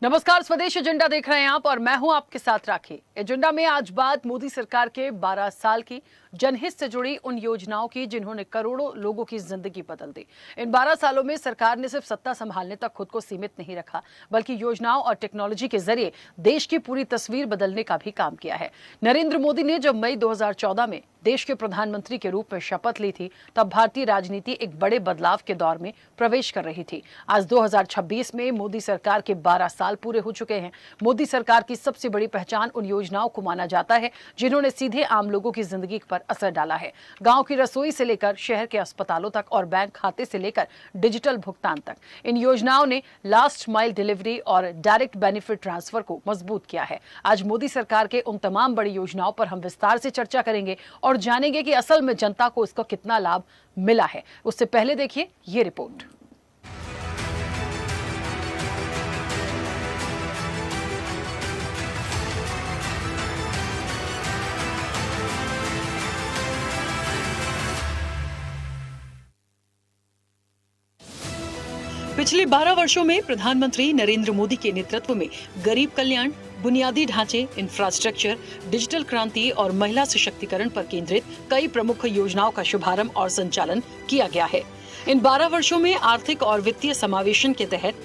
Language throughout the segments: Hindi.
नमस्कार, स्वदेश एजेंडा देख रहे हैं आप और मैं हूं आपके साथ राखी। एजेंडा में आज बात मोदी सरकार के 12 साल की जनहित से जुड़ी उन योजनाओं की जिन्होंने करोड़ों लोगों की जिंदगी बदल दी। इन 12 सालों में सरकार ने सिर्फ सत्ता संभालने तक खुद को सीमित नहीं रखा, बल्कि योजनाओं और टेक्नोलॉजी के जरिए देश की पूरी तस्वीर बदलने का भी काम किया है। नरेंद्र मोदी ने जब मई 2014 में देश के प्रधानमंत्री के रूप में शपथ ली थी, तब भारतीय राजनीति एक बड़े बदलाव के दौर में प्रवेश कर रही थी। आज 2026 में मोदी सरकार के 12 साल पूरे हो चुके हैं। मोदी सरकार की सबसे बड़ी पहचान उन योजनाओं को माना जाता है जिन्होंने सीधे आम लोगों की जिंदगी पर असर डाला है। गांव की रसोई से लेकर शहर के अस्पतालों तक और बैंक खाते से लेकर डिजिटल भुगतान तक, इन योजनाओं ने लास्ट माइल डिलीवरी और डायरेक्ट बेनिफिट ट्रांसफर को मजबूत किया है। आज मोदी सरकार के उन तमाम बड़ी योजनाओं पर हम विस्तार से चर्चा करेंगे और जानेंगे कि असल में जनता को इसका कितना लाभ मिला है। उससे पहले देखिए ये रिपोर्ट। पिछले 12 वर्षों में प्रधानमंत्री नरेंद्र मोदी के नेतृत्व में गरीब कल्याण, बुनियादी ढांचे, इंफ्रास्ट्रक्चर, डिजिटल क्रांति और महिला सशक्तिकरण पर केंद्रित कई प्रमुख योजनाओं का शुभारंभ और संचालन किया गया है। इन 12 वर्षों में आर्थिक और वित्तीय समावेशन के तहत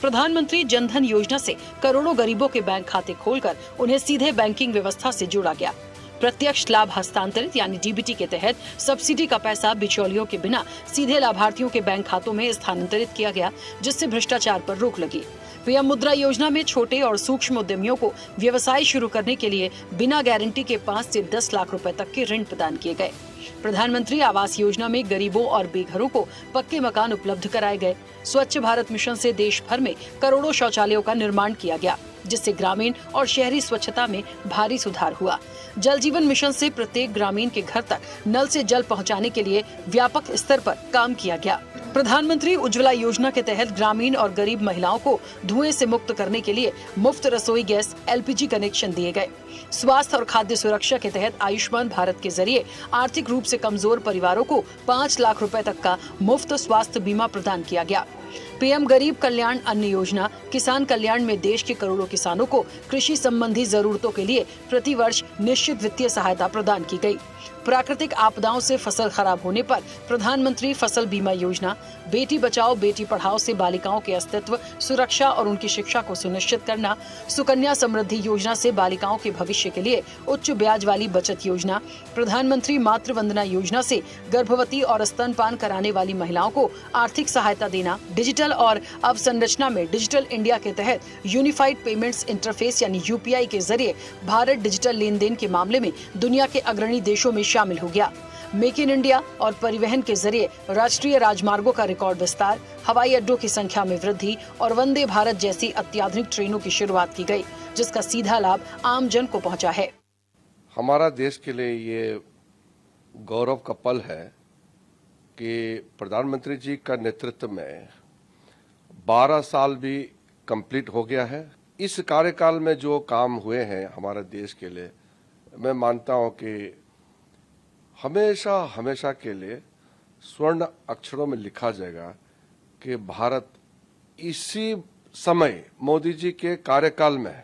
प्रधानमंत्री जनधन योजना से करोड़ों गरीबों के बैंक खाते खोलकर उन्हें सीधे बैंकिंग व्यवस्था से जोड़ा गया। प्रत्यक्ष लाभ हस्तांतरित यानी डीबीटी के तहत सब्सिडी का पैसा बिचौलियों के बिना सीधे लाभार्थियों के बैंक खातों में स्थानांतरित किया गया, जिससे भ्रष्टाचार पर रोक लगी। पीएम मुद्रा योजना में छोटे और सूक्ष्म उद्यमियों को व्यवसाय शुरू करने के लिए बिना गारंटी के 5 से 10 लाख रुपए तक के ऋण प्रदान किए गए। प्रधानमंत्री आवास योजना में गरीबों और बेघरों को पक्के मकान उपलब्ध कराए गए। स्वच्छ भारत मिशन से देश भर में करोड़ों शौचालयों का निर्माण किया गया, जिससे ग्रामीण और शहरी स्वच्छता में भारी सुधार हुआ। जल जीवन मिशन से प्रत्येक ग्रामीण के घर तक नल से जल पहुंचाने के लिए व्यापक स्तर पर काम किया गया। प्रधानमंत्री उज्ज्वला योजना के तहत ग्रामीण और गरीब महिलाओं को धुएं से मुक्त करने के लिए मुफ्त रसोई गैस एलपीजी कनेक्शन दिए गए। स्वास्थ्य और खाद्य सुरक्षा के तहत आयुष्मान भारत के जरिए आर्थिक रूप से कमजोर परिवारों को 5 लाख रुपए तक का मुफ्त स्वास्थ्य बीमा प्रदान किया गया। पीएम गरीब कल्याण अन्न योजना किसान कल्याण में देश के करोड़ों किसानों को कृषि संबंधी जरूरतों के लिए प्रति वर्ष निश्चित वित्तीय सहायता प्रदान की गई। प्राकृतिक आपदाओं से फसल खराब होने पर प्रधानमंत्री फसल बीमा योजना, बेटी बचाओ बेटी पढ़ाओ से बालिकाओं के अस्तित्व, सुरक्षा और उनकी शिक्षा को सुनिश्चित करना, सुकन्या समृद्धि योजना से बालिकाओं के भविष्य के लिए उच्च ब्याज वाली बचत योजना, प्रधानमंत्री मातृ वंदना योजना से गर्भवती और स्तनपान कराने वाली महिलाओं को आर्थिक सहायता देना, डिजिटल और अवसंरचना में डिजिटल इंडिया के तहत यूनिफाइड पेमेंट्स इंटरफेस यानी यूपीआई के जरिए भारत डिजिटल लेन देन के मामले में दुनिया के अग्रणी देशों में शामिल हो गया। मेक इन इंडिया और परिवहन के जरिए राष्ट्रीय राजमार्गों का रिकॉर्ड विस्तार, हवाई अड्डों की संख्या में वृद्धि और वंदे भारत जैसी अत्याधुनिक ट्रेनों की शुरुआत की गई, जिसका सीधा लाभ आम जन को पहुंचा है। हमारा देश के लिए ये गौरव का पल है कि प्रधानमंत्री जी का नेतृत्व में 12 साल भी कंप्लीट हो गया है। इस कार्यकाल में जो काम हुए हैं हमारे देश के लिए, मैं मानता हूं कि हमेशा हमेशा के लिए स्वर्ण अक्षरों में लिखा जाएगा कि भारत इसी समय मोदी जी के कार्यकाल में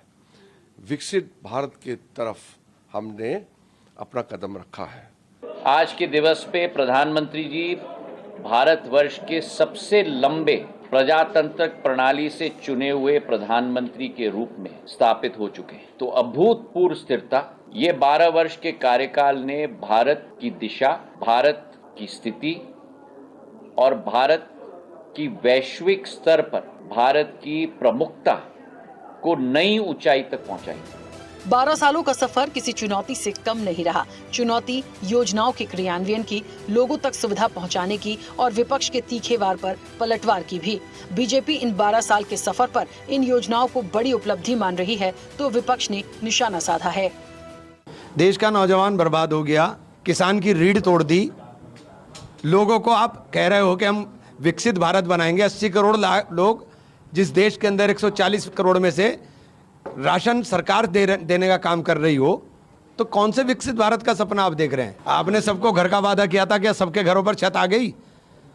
विकसित भारत की तरफ हमने अपना कदम रखा है। आज के दिवस पे प्रधानमंत्री जी भारतवर्ष के सबसे लंबे प्रजातांत्रिक प्रणाली से चुने हुए प्रधानमंत्री के रूप में स्थापित हो चुके हैं। तो अभूतपूर्व स्थिरता, ये 12 वर्ष के कार्यकाल ने भारत की दिशा, भारत की स्थिति और भारत की वैश्विक स्तर पर भारत की प्रमुखता को नई ऊंचाई तक पहुंचाई। 12 सालों का सफर किसी चुनौती से कम नहीं रहा। चुनौती योजनाओं के क्रियान्वयन की, लोगों तक सुविधा पहुंचाने की और विपक्ष के तीखे वार पर पलटवार की भी। बीजेपी इन 12 साल के सफर पर इन योजनाओं को बड़ी उपलब्धि मान रही है, तो विपक्ष ने निशाना साधा है। देश का नौजवान बर्बाद हो गया, किसान की रीढ़ तोड़ दी। लोगों को आप कह रहे हो कि हम विकसित भारत बनाएंगे। 80 करोड़ लोग, जिस देश के अंदर 140 करोड़ में से राशन सरकार देने का काम कर रही हो, तो कौन से विकसित भारत का सपना आप देख रहे हैं? आपने सबको घर का वादा किया था, क्या सबके घरों पर छत आ गई?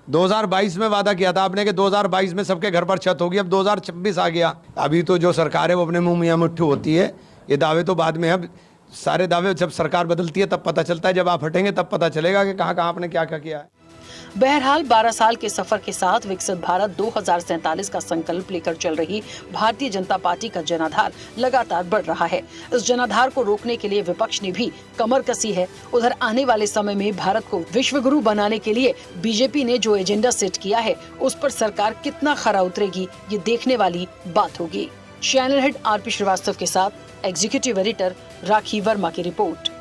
2022 में वादा किया था आपने कि 2022 में सबके घर पर छत होगी, अब 2026 आ गया। अभी तो जो सरकार है वो अपने मुंह मियां मुट्ठू होती है, ये दावे तो बाद में। अब सारे दावे जब सरकार बदलती है तब पता चलता है, जब आप हटेंगे तब पता चलेगा कि कहाँ कहाँ आपने क्या क्या किया है। बहरहाल 12 साल के सफर के साथ विकसित भारत 2047 का संकल्प लेकर चल रही भारतीय जनता पार्टी का जनाधार लगातार बढ़ रहा है। इस जनाधार को रोकने के लिए विपक्ष ने भी कमर कसी है। उधर आने वाले समय में भारत को विश्व गुरु बनाने के लिए बीजेपी ने जो एजेंडा सेट किया है, उस पर सरकार कितना खरा उतरेगी, ये देखने वाली बात होगी। चैनल हेड आरपी श्रीवास्तव के साथ एग्जीक्यूटिव एडिटर राखी वर्मा की रिपोर्ट।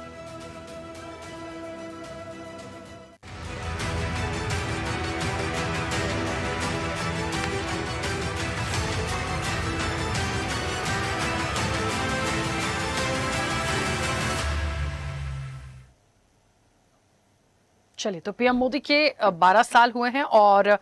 चलिए, तो पीएम मोदी के 12 साल हुए हैं और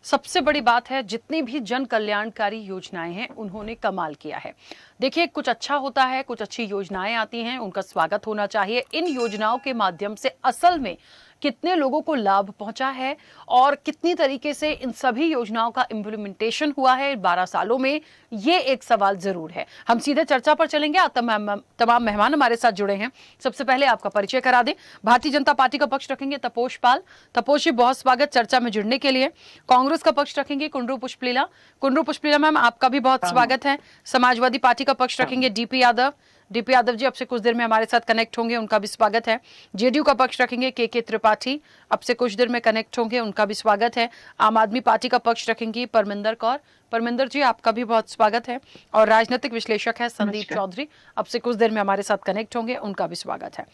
सबसे बड़ी बात है, जितनी भी जन कल्याणकारी योजनाएं हैं उन्होंने कमाल किया है। देखिए, कुछ अच्छा होता है, कुछ अच्छी योजनाएं आती हैं, उनका स्वागत होना चाहिए। इन योजनाओं के माध्यम से असल में कितने लोगों को लाभ पहुंचा है और कितनी तरीके से इन सभी योजनाओं का इम्प्लीमेंटेशन हुआ है 12 सालों में, ये एक सवाल जरूर है। हम सीधे चर्चा पर चलेंगे। तमाम मेहमान हमारे साथ जुड़े हैं। सबसे पहले आपका परिचय करा दें। भारतीय जनता पार्टी का पक्ष रखेंगे तपोष पाल। तपोष जी, बहुत स्वागत चर्चा में जुड़ने के लिए। कांग्रेस का पक्ष रखेंगे कुंडरू पुष्पलीला। कुंडरू पुष्पलीला मैम, आपका भी बहुत स्वागत है। समाजवादी पार्टी का पक्ष रखेंगे डीपी यादव। डीपी यादव जी अब से कुछ देर में हमारे साथ कनेक्ट होंगे, उनका भी स्वागत है। जेडीयू का पक्ष रखेंगे के त्रिपाठी, अब से कुछ देर में कनेक्ट होंगे, उनका भी स्वागत है। आम आदमी पार्टी का पक्ष रखेंगी परमिंदर कौर। परमिंदर जी, आपका भी बहुत स्वागत है। और राजनीतिक विश्लेषक है संदीप चौधरी, अब से कुछ देर में हमारे साथ कनेक्ट होंगे, उनका भी स्वागत है।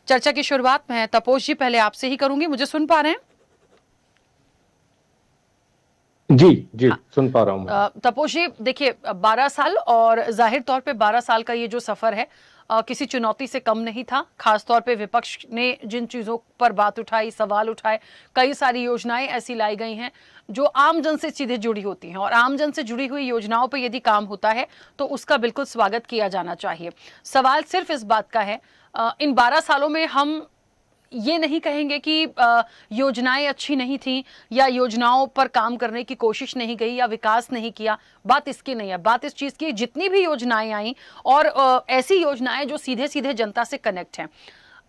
चर्चा की शुरुआत मैं तपोष जी पहले आपसे ही करूंगी। मुझे सुन पा रहे हैं? जी जी, सुन पा रहा हूँ। तपोष जी, देखिए 12 साल, और जाहिर तौर पे 12 साल का ये जो सफर है किसी चुनौती से कम नहीं था। खास तौर पे विपक्ष ने जिन चीजों पर बात उठाई, सवाल उठाए, कई सारी योजनाएं ऐसी लाई गई हैं जो आम जन से सीधे जुड़ी होती हैं, और आम जन से जुड़ी हुई योजनाओं पर यदि काम होता है तो उसका बिल्कुल स्वागत किया जाना चाहिए। सवाल सिर्फ इस बात का है, इन 12 सालों में हम ये नहीं कहेंगे कि योजनाएं अच्छी नहीं थी या योजनाओं पर काम करने की कोशिश नहीं गई या विकास नहीं किया। बात इसकी नहीं है, बात इस चीज की, जितनी भी योजनाएं आई और ऐसी योजनाएं जो सीधे सीधे जनता से कनेक्ट हैं।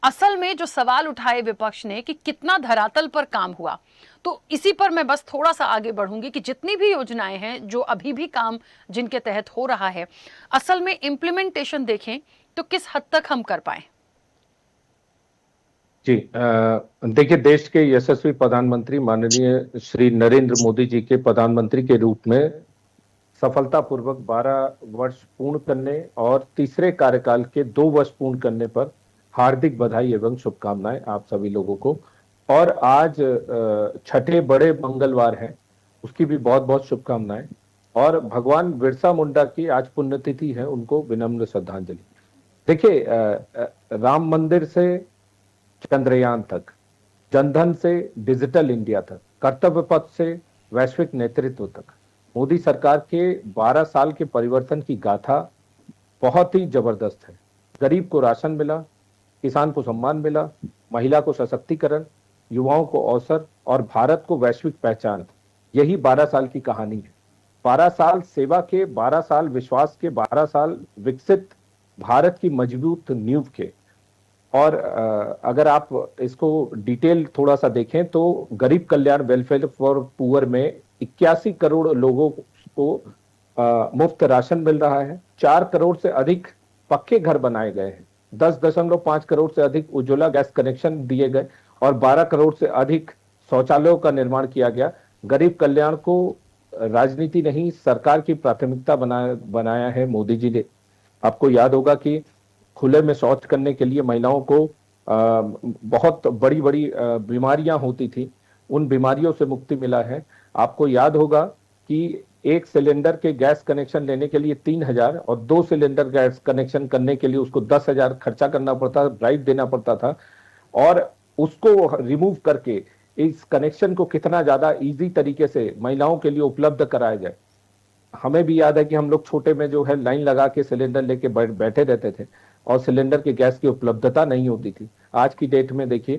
असल में जो सवाल उठाए विपक्ष ने कि कितना धरातल पर काम हुआ, तो इसी पर मैं बस थोड़ा सा आगे बढ़ूंगी कि जितनी भी योजनाएं हैं, जो अभी भी काम जिनके तहत हो रहा है, असल में इम्प्लीमेंटेशन देखें तो किस हद तक हम कर पाए। जी, देखिए, देश के यशस्वी प्रधानमंत्री माननीय श्री नरेंद्र मोदी जी के प्रधानमंत्री के रूप में सफलतापूर्वक 12 वर्ष पूर्ण करने और तीसरे कार्यकाल के 2 वर्ष पूर्ण करने पर हार्दिक बधाई एवं शुभकामनाएं आप सभी लोगों को। और आज छठे बड़े मंगलवार है, उसकी भी बहुत बहुत शुभकामनाएं। और भगवान बिरसा मुंडा की आज पुण्यतिथि है, उनको विनम्र श्रद्धांजलि। देखिए, राम मंदिर से चंद्रयान तक, जनधन से डिजिटल इंडिया तक, कर्तव्य पथ से वैश्विक नेतृत्व तक, मोदी सरकार के 12 साल के परिवर्तन की गाथा बहुत ही जबरदस्त है। गरीब को राशन मिला, किसान को सम्मान मिला, महिला को सशक्तिकरण, युवाओं को अवसर और भारत को वैश्विक पहचान, यही 12 साल की कहानी है। 12 साल सेवा के, 12 साल विश्वास के, 12 साल विकसित भारत की मजबूत नींव के। और अगर आप इसको डिटेल थोड़ा सा देखें तो गरीब कल्याण वेलफेयर फॉर पुअर में 81 करोड़ लोगों को मुफ्त राशन मिल रहा है। 4 करोड़ से अधिक पक्के घर बनाए गए हैं, 10.5 करोड़ से अधिक उज्ज्वला गैस कनेक्शन दिए गए और 12 करोड़ से अधिक शौचालयों का निर्माण किया गया। गरीब कल्याण को राजनीति नहीं, सरकार की प्राथमिकता बनाया है मोदी जी ने। आपको याद होगा कि खुले में शौच करने के लिए महिलाओं को बहुत बड़ी बड़ी बीमारियां होती थी, उन बीमारियों से मुक्ति मिला है। आपको याद होगा कि 1 सिलेंडर के गैस कनेक्शन लेने के लिए 3,000 और 2 सिलेंडर गैस कनेक्शन करने के लिए उसको 10,000 खर्चा करना पड़ता, ब्राइब देना पड़ता था। और उसको रिमूव करके इस कनेक्शन को कितना ज्यादा इजी तरीके से महिलाओं के लिए उपलब्ध कराया जाए। हमें भी याद है कि हम लोग छोटे में जो है लाइन लगा के सिलेंडर लेके बैठे रहते थे और सिलेंडर के गैस की उपलब्धता नहीं होती थी। आज की डेट में देखिए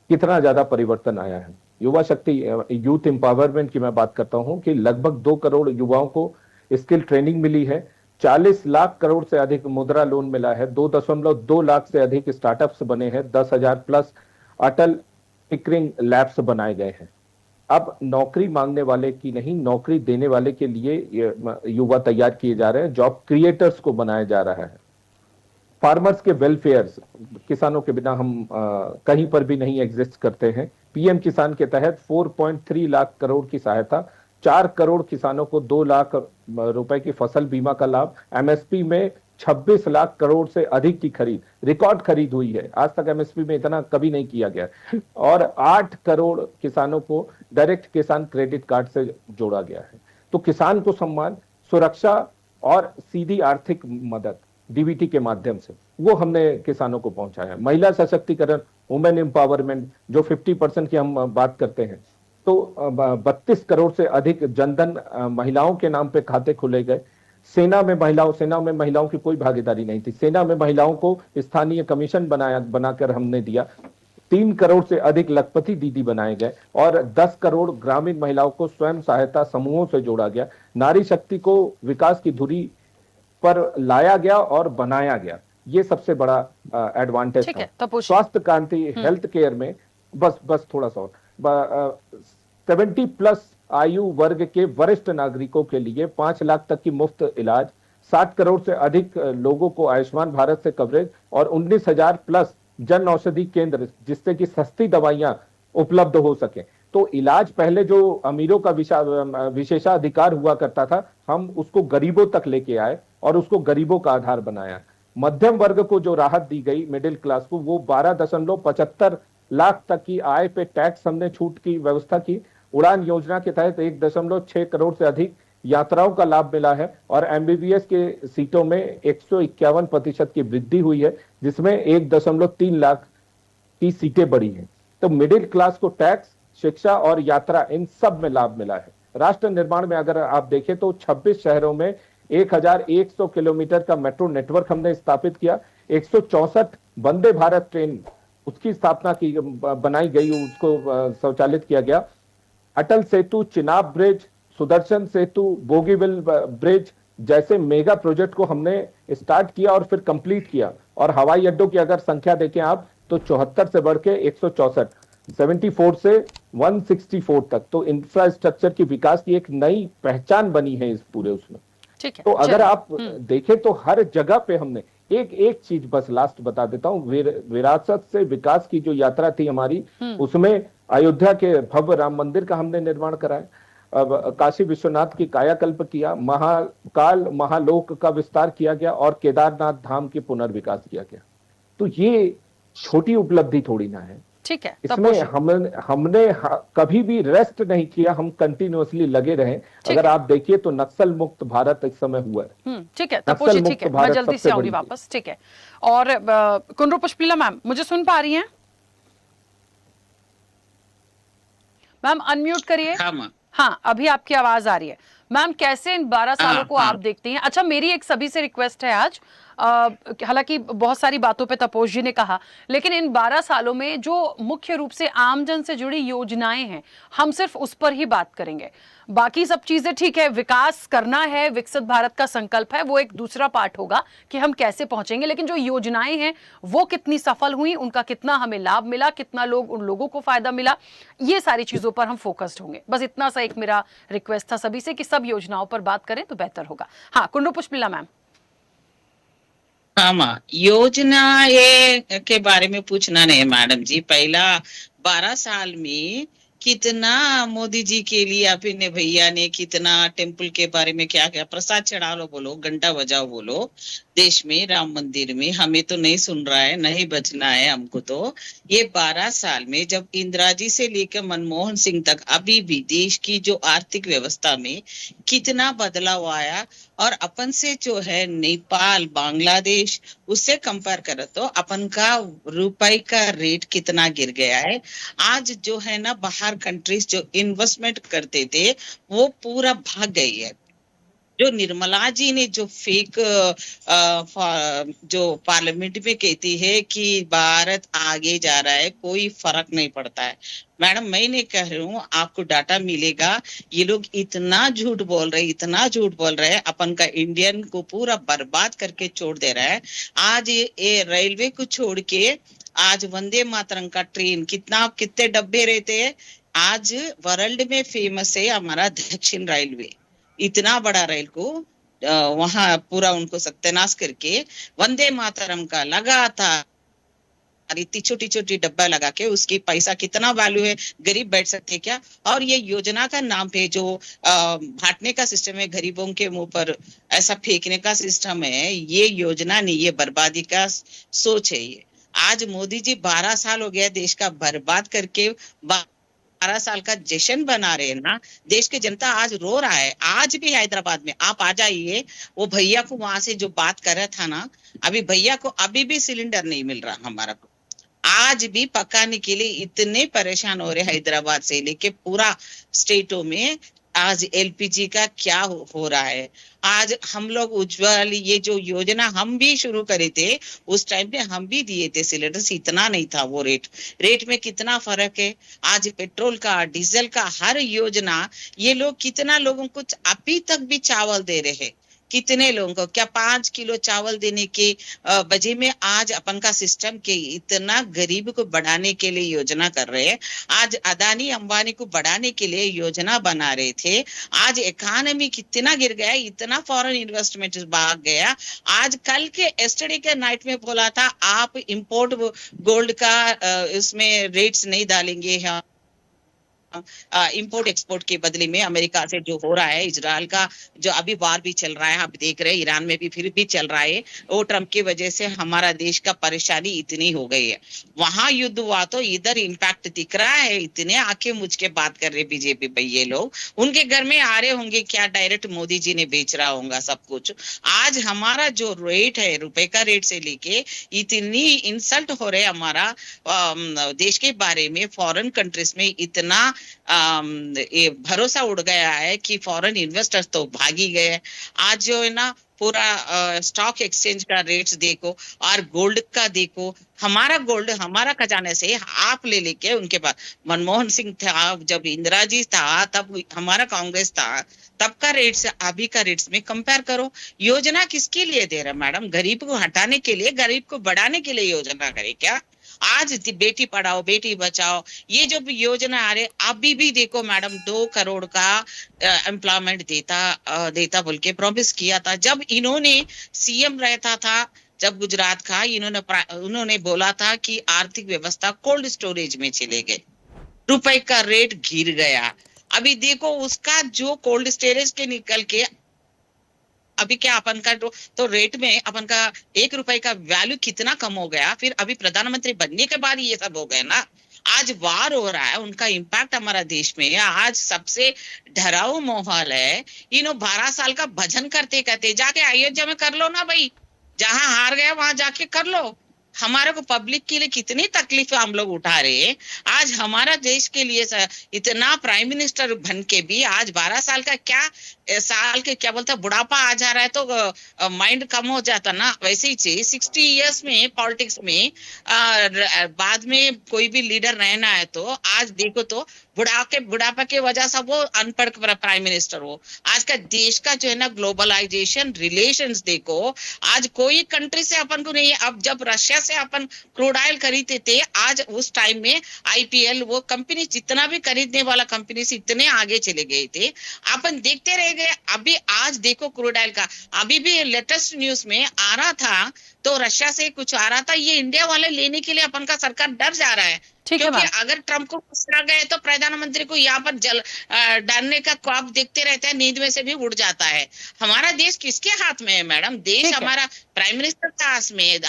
कितना ज्यादा परिवर्तन आया है। युवा शक्ति यूथ एम्पावरमेंट की मैं बात करता हूं कि लगभग 2 करोड़ युवाओं को स्किल ट्रेनिंग मिली है, 40 लाख करोड़ से अधिक मुद्रा लोन मिला है, 2.2 लाख से अधिक स्टार्टअप्स बने हैं, 10,000 प्लस अटल टिकरिंग लैब्स बनाए गए हैं। अब नौकरी मांगने वाले की नहीं, नौकरी देने वाले के लिए युवा तैयार किए जा रहे हैं, जॉब क्रिएटर्स को बनाया जा रहा है। फार्मर्स के वेलफेयर, किसानों के बिना हम कहीं पर भी नहीं एग्जिस्ट करते हैं। पीएम किसान के तहत 4.3 लाख करोड़ की सहायता, 4 करोड़ किसानों को 2 लाख रुपए की फसल बीमा का लाभ, एमएसपी में 26 लाख करोड़ से अधिक की खरीद, रिकॉर्ड खरीद हुई है, आज तक एमएसपी में इतना कभी नहीं किया गया, और 8 करोड़ किसानों को डायरेक्ट किसान क्रेडिट कार्ड से जोड़ा गया है। तो किसान को सम्मान, सुरक्षा और सीधी आर्थिक मदद डीबीटी के माध्यम से वो हमने किसानों को पहुंचाया। महिला सशक्तिकरण, वुमेन एम्पावरमेंट, जो 50% की हम बात करते हैं, तो 32 करोड़ से अधिक जनधन महिलाओं के नाम पे खाते खुले गए। सेना में महिलाओं की कोई भागीदारी नहीं थी, सेना में महिलाओं को स्थानीय कमीशन बनाकर हमने दिया। 3 करोड़ से अधिक लखपति दीदी बनाए गए और 10 करोड़ ग्रामीण महिलाओं को स्वयं सहायता समूहों से जोड़ा गया। नारी शक्ति को विकास की धुरी पर लाया गया और बनाया गया, ये सबसे बड़ा एडवांटेज था। स्वास्थ्य क्रांति, हेल्थ केयर में बस थोड़ा सा और 70 प्लस आयु वर्ग के वरिष्ठ नागरिकों के लिए 5 लाख तक की मुफ्त इलाज, 60 करोड़ से अधिक लोगों को आयुष्मान भारत से कवरेज और 19,000 प्लस जन औषधि केंद्र, जिससे कि सस्ती दवाइयां उपलब्ध हो सके। तो इलाज पहले जो अमीरों का विशेषाधिकार हुआ करता था, हम उसको गरीबों तक लेके आए और उसको गरीबों का आधार बनाया। मध्यम वर्ग को जो राहत दी गई, मिडिल क्लास को, वो 12.75 लाख तक की आय पे टैक्स हमने छूट की व्यवस्था की। उड़ान योजना के तहत 1.6 करोड़ से अधिक यात्राओं का लाभ मिला है और एमबीबीएस के सीटों में 151% की वृद्धि हुई है, जिसमें 1.3 लाख की सीटें बढ़ी हैं। तो मिडिल क्लास को टैक्स, शिक्षा और यात्रा, इन सब में लाभ मिला है। राष्ट्र निर्माण में अगर आप देखें तो 26 शहरों में 1100 किलोमीटर का मेट्रो नेटवर्क हमने स्थापित किया। 164 वंदे भारत ट्रेन, उसकी स्थापना की बनाई गई, उसको संचालित किया गया। अटल सेतु, चिनाब ब्रिज, सुदर्शन सेतु, बोगीबिल ब्रिज जैसे मेगा प्रोजेक्ट को हमने स्टार्ट किया और फिर कंप्लीट किया। और हवाई अड्डों की अगर संख्या देखें आप तो 74 से बढ़ के 164, 74 से 164 तक। तो इंफ्रास्ट्रक्चर की विकास की एक नई पहचान बनी है इस पूरे उसमें। ठीक है, तो अगर आप देखें तो हर जगह पे हमने एक चीज बस लास्ट बता देता हूं, विरासत से विकास की जो यात्रा थी हमारी, उसमें अयोध्या के भव्य राम मंदिर का हमने निर्माण कराया, अब काशी विश्वनाथ की कायाकल्प किया, महाकाल महालोक का विस्तार किया गया और केदारनाथ धाम की पुनर्विकास किया गया। तो ये छोटी उपलब्धि थोड़ी ना है। ठीक है, इसमें हमने कभी भी रेस्ट नहीं किया, हम कंटिन्यूअसली लगे रहे। अगर आप देखिए तो नक्सल मुक्त भारत इस समय हुआ है। ठीक है तपोशी, ठीक है, मैं जल्दी से आऊंगी वापस। ठीक है, और कुंडरू पुष्पलीला मैम मुझे सुन पा रही हैं? मैम अनम्यूट करिए। हाँ, अभी आपकी आवाज आ रही है। मैम कैसे इन 12 सालों को आप देखती हैं? अच्छा, मेरी एक सभी से रिक्वेस्ट है आज, हालांकि बहुत सारी बातों पे तपोश जी ने कहा, लेकिन इन 12 सालों में जो मुख्य रूप से आमजन से जुड़ी योजनाएं हैं, हम सिर्फ उस पर ही बात करेंगे। बाकी सब चीजें ठीक है, विकास करना है, विकसित भारत का संकल्प है, वो एक दूसरा पार्ट होगा कि हम कैसे पहुंचेंगे, लेकिन जो योजनाएं हैं वो कितनी सफल हुई, उनका कितना हमें लाभ मिला, कितना उन लोगों को फायदा मिला, ये सारी चीजों पर हम फोकस्ड होंगे। बस इतना सा एक मेरा रिक्वेस्ट था सभी से कि सब योजनाओं पर बात करें तो बेहतर होगा। हाँ, कुंडरू पुष्पलीला मैम। हाँ, योजना ये के बारे में पूछना नहीं मैडम जी। पहला 12 साल में कितना मोदी जी के लिए अपने भैया ने कितना टेम्पल के बारे में क्या क्या प्रसाद चढ़ा लो बोलो, घंटा बजाओ बोलो, देश में राम मंदिर में हमें तो नहीं सुन रहा है, नहीं बचना है हमको। तो ये 12 साल में जब इंदिरा जी से लेकर मनमोहन सिंह तक अभी भी देश की जो आर्थिक व्यवस्था में कितना बदलाव आया, और अपन से जो है नेपाल, बांग्लादेश, उससे कंपेयर करो तो अपन का रुपए का रेट कितना गिर गया है। आज जो है ना, बाहर कंट्रीज जो इन्वेस्टमेंट करते थे वो पूरा भाग गई है। जो निर्मला जी ने जो फेक जो पार्लियामेंट में कहती है कि भारत आगे जा रहा है, कोई फर्क नहीं पड़ता है। मैडम मैं नहीं कह रही हूँ, आपको डाटा मिलेगा। ये लोग इतना झूठ बोल रहे, इतना झूठ बोल रहे हैं, अपन का इंडियन को पूरा बर्बाद करके छोड़ दे रहा है। आज ये रेलवे को छोड़ के आज वंदे मातरम का ट्रेन कितने डब्बे रहते हैं। आज वर्ल्ड में फेमस है हमारा दक्षिण रेलवे। इतना बड़ा रेल को वहां पूरा उनको सत्यानाश करके वंदे मातरम का लगातार इतनी छोटी छोटी डब्बा लगा के उसकी पैसा कितना वैल्यू है, गरीब बैठ सकते क्या। और ये योजना का नाम पे जो बांटने का सिस्टम है, गरीबों के मुंह पर ऐसा फेंकने का सिस्टम है, ये योजना नहीं, ये बर्बादी का सोच है। ये आज मोदी जी 12 साल हो गया देश का बर्बाद करके 12 साल का जश्न बना रहे हैं ना। देश की जनता आज रो रहा है। आज भी हैदराबाद में आप आ जाइए, वो भैया को वहां से जो बात कर रहा था ना, अभी भैया को अभी भी सिलेंडर नहीं मिल रहा हमारा को। आज भी पकाने के लिए इतने परेशान हो रहे हैदराबाद से लेके पूरा स्टेटों में। आज एलपीजी का क्या हो रहा है। आज हम लोग उज्जवल ये जो योजना हम भी शुरू करे थे, उस टाइम पे हम भी दिए थे सिलेंडर, इतना नहीं था वो रेट में कितना फर्क है। आज पेट्रोल का, डीजल का, हर योजना ये लोग कितना लोगों को अभी तक भी चावल दे रहे हैं। कितने लोगों को क्या 5 किलो चावल देने के बजे में आज अपन का सिस्टम के इतना गरीब को बढ़ाने के लिए योजना कर रहे हैं। आज अदानी अंबानी को बढ़ाने के लिए योजना बना रहे थे। आज इकोनॉमी कितना गिर गया, इतना फॉरेन इन्वेस्टमेंट भाग गया। आज कल के एस्टरडे के नाइट में बोला था आप इंपोर्ट गोल्ड का इसमें रेट्स नहीं डालेंगे। इंपोर्ट एक्सपोर्ट के बदले में अमेरिका से जो हो रहा है, इजराइल का जो अभी वार भी चल रहा है, आप देख रहे हैं, ईरान में भी फिर भी चल रहा है। वो ट्रम्प की वजह से हमारा देश का परेशानी इतनी हो गई है। वहां युद्ध हुआ तो इधर इम्पैक्ट दिख रहा है। इतने आके मुझ के बात कर रहे बीजेपी पे, ये लोग उनके घर में आ रहे होंगे क्या, डायरेक्ट मोदी जी ने बेच रहा होगा सब कुछ। आज हमारा जो रेट है, रुपए का रेट से लेके इतनी इंसल्ट हो रहे हमारा देश के बारे में। फॉरेन कंट्रीज में इतना ये भरोसा उड़ गया है कि फॉरेन इन्वेस्टर्स तो भागी गए। आज जो है ना पूरा स्टॉक एक्सचेंज का रेट्स देखो और गोल्ड का देखो। हमारा गोल्ड हमारा खजाने से आप ले लेके उनके पास मनमोहन सिंह था, जब इंदिरा जी था, तब हमारा कांग्रेस था, तब का रेट से अभी का रेट्स में कंपेयर करो। योजना किसके लिए दे रहा मैडम? गरीब को हटाने के लिए, गरीब को बढ़ाने के लिए योजना करे क्या? आज बेटी पढ़ाओ बेटी बचाओ ये जो भी योजना आ रहे, अभी भी देखो मैडम 2 करोड़ का एम्प्लॉयमेंट देता बोल के प्रॉमिस किया था। जब इन्होंने सीएम रहता था, जब गुजरात का, उन्होंने बोला था कि आर्थिक व्यवस्था कोल्ड स्टोरेज में चले गए, रुपए का रेट गिर गया। अभी देखो उसका जो कोल्ड स्टोरेज के निकल के अभी क्या अपन का तो रेट में अपन का 1 रुपए का वैल्यू कितना कम हो गया। फिर अभी प्रधानमंत्री बनने के बाद ये सब हो गया ना। आज वार हो रहा है, उनका इम्पैक्ट हमारा देश में है। आज सबसे डराव माहौल है। 12 साल का भजन करते करते जाके अयोध्या में कर लो ना भाई, जहां हार गया वहां जाके कर लो। हमारे को पब्लिक के लिए कितनी तकलीफ हम लोग उठा रहे हैं। आज हमारा देश के लिए इतना प्राइम मिनिस्टर बन के भी आज 12 साल का क्या बोलता बुढ़ापा आ जा रहा है तो माइंड कम हो जाता ना। वैसे ही चीज 60 इयर्स में पॉलिटिक्स में बाद में कोई भी लीडर रहना है तो आज देखो तो बुढ़ापा के वजह से वो अनपढ़ प्राइम मिनिस्टर हो। आज का देश का जो है ना ग्लोबलाइजेशन रिलेशंस देखो, आज कोई कंट्री से अपन को नहीं। अब जब रशिया से अपन क्रूड ऑयल खरीदते थे, आज उस टाइम में आईपीएल वो कंपनी जितना भी खरीदने वाला कंपनी से इतने आगे चले गए थे, अपन देखते रह गए। अभी आज देखो क्रूड ऑयल का अभी भी लेटेस्ट न्यूज में आ रहा था तो रशिया से कुछ आ रहा था, ये इंडिया वाले लेने के लिए अपन का सरकार डर जा रहा है। क्योंकि अगर ट्रंप को गुस्सा गए तो प्रधानमंत्री को यहाँ पर डालने का ख्वाब देखते रहते हैं, नींद में से भी उड़ जाता है। हमारा देश किसके हाथ में है मैडम? देश हमारा प्राइम मिनिस्टर का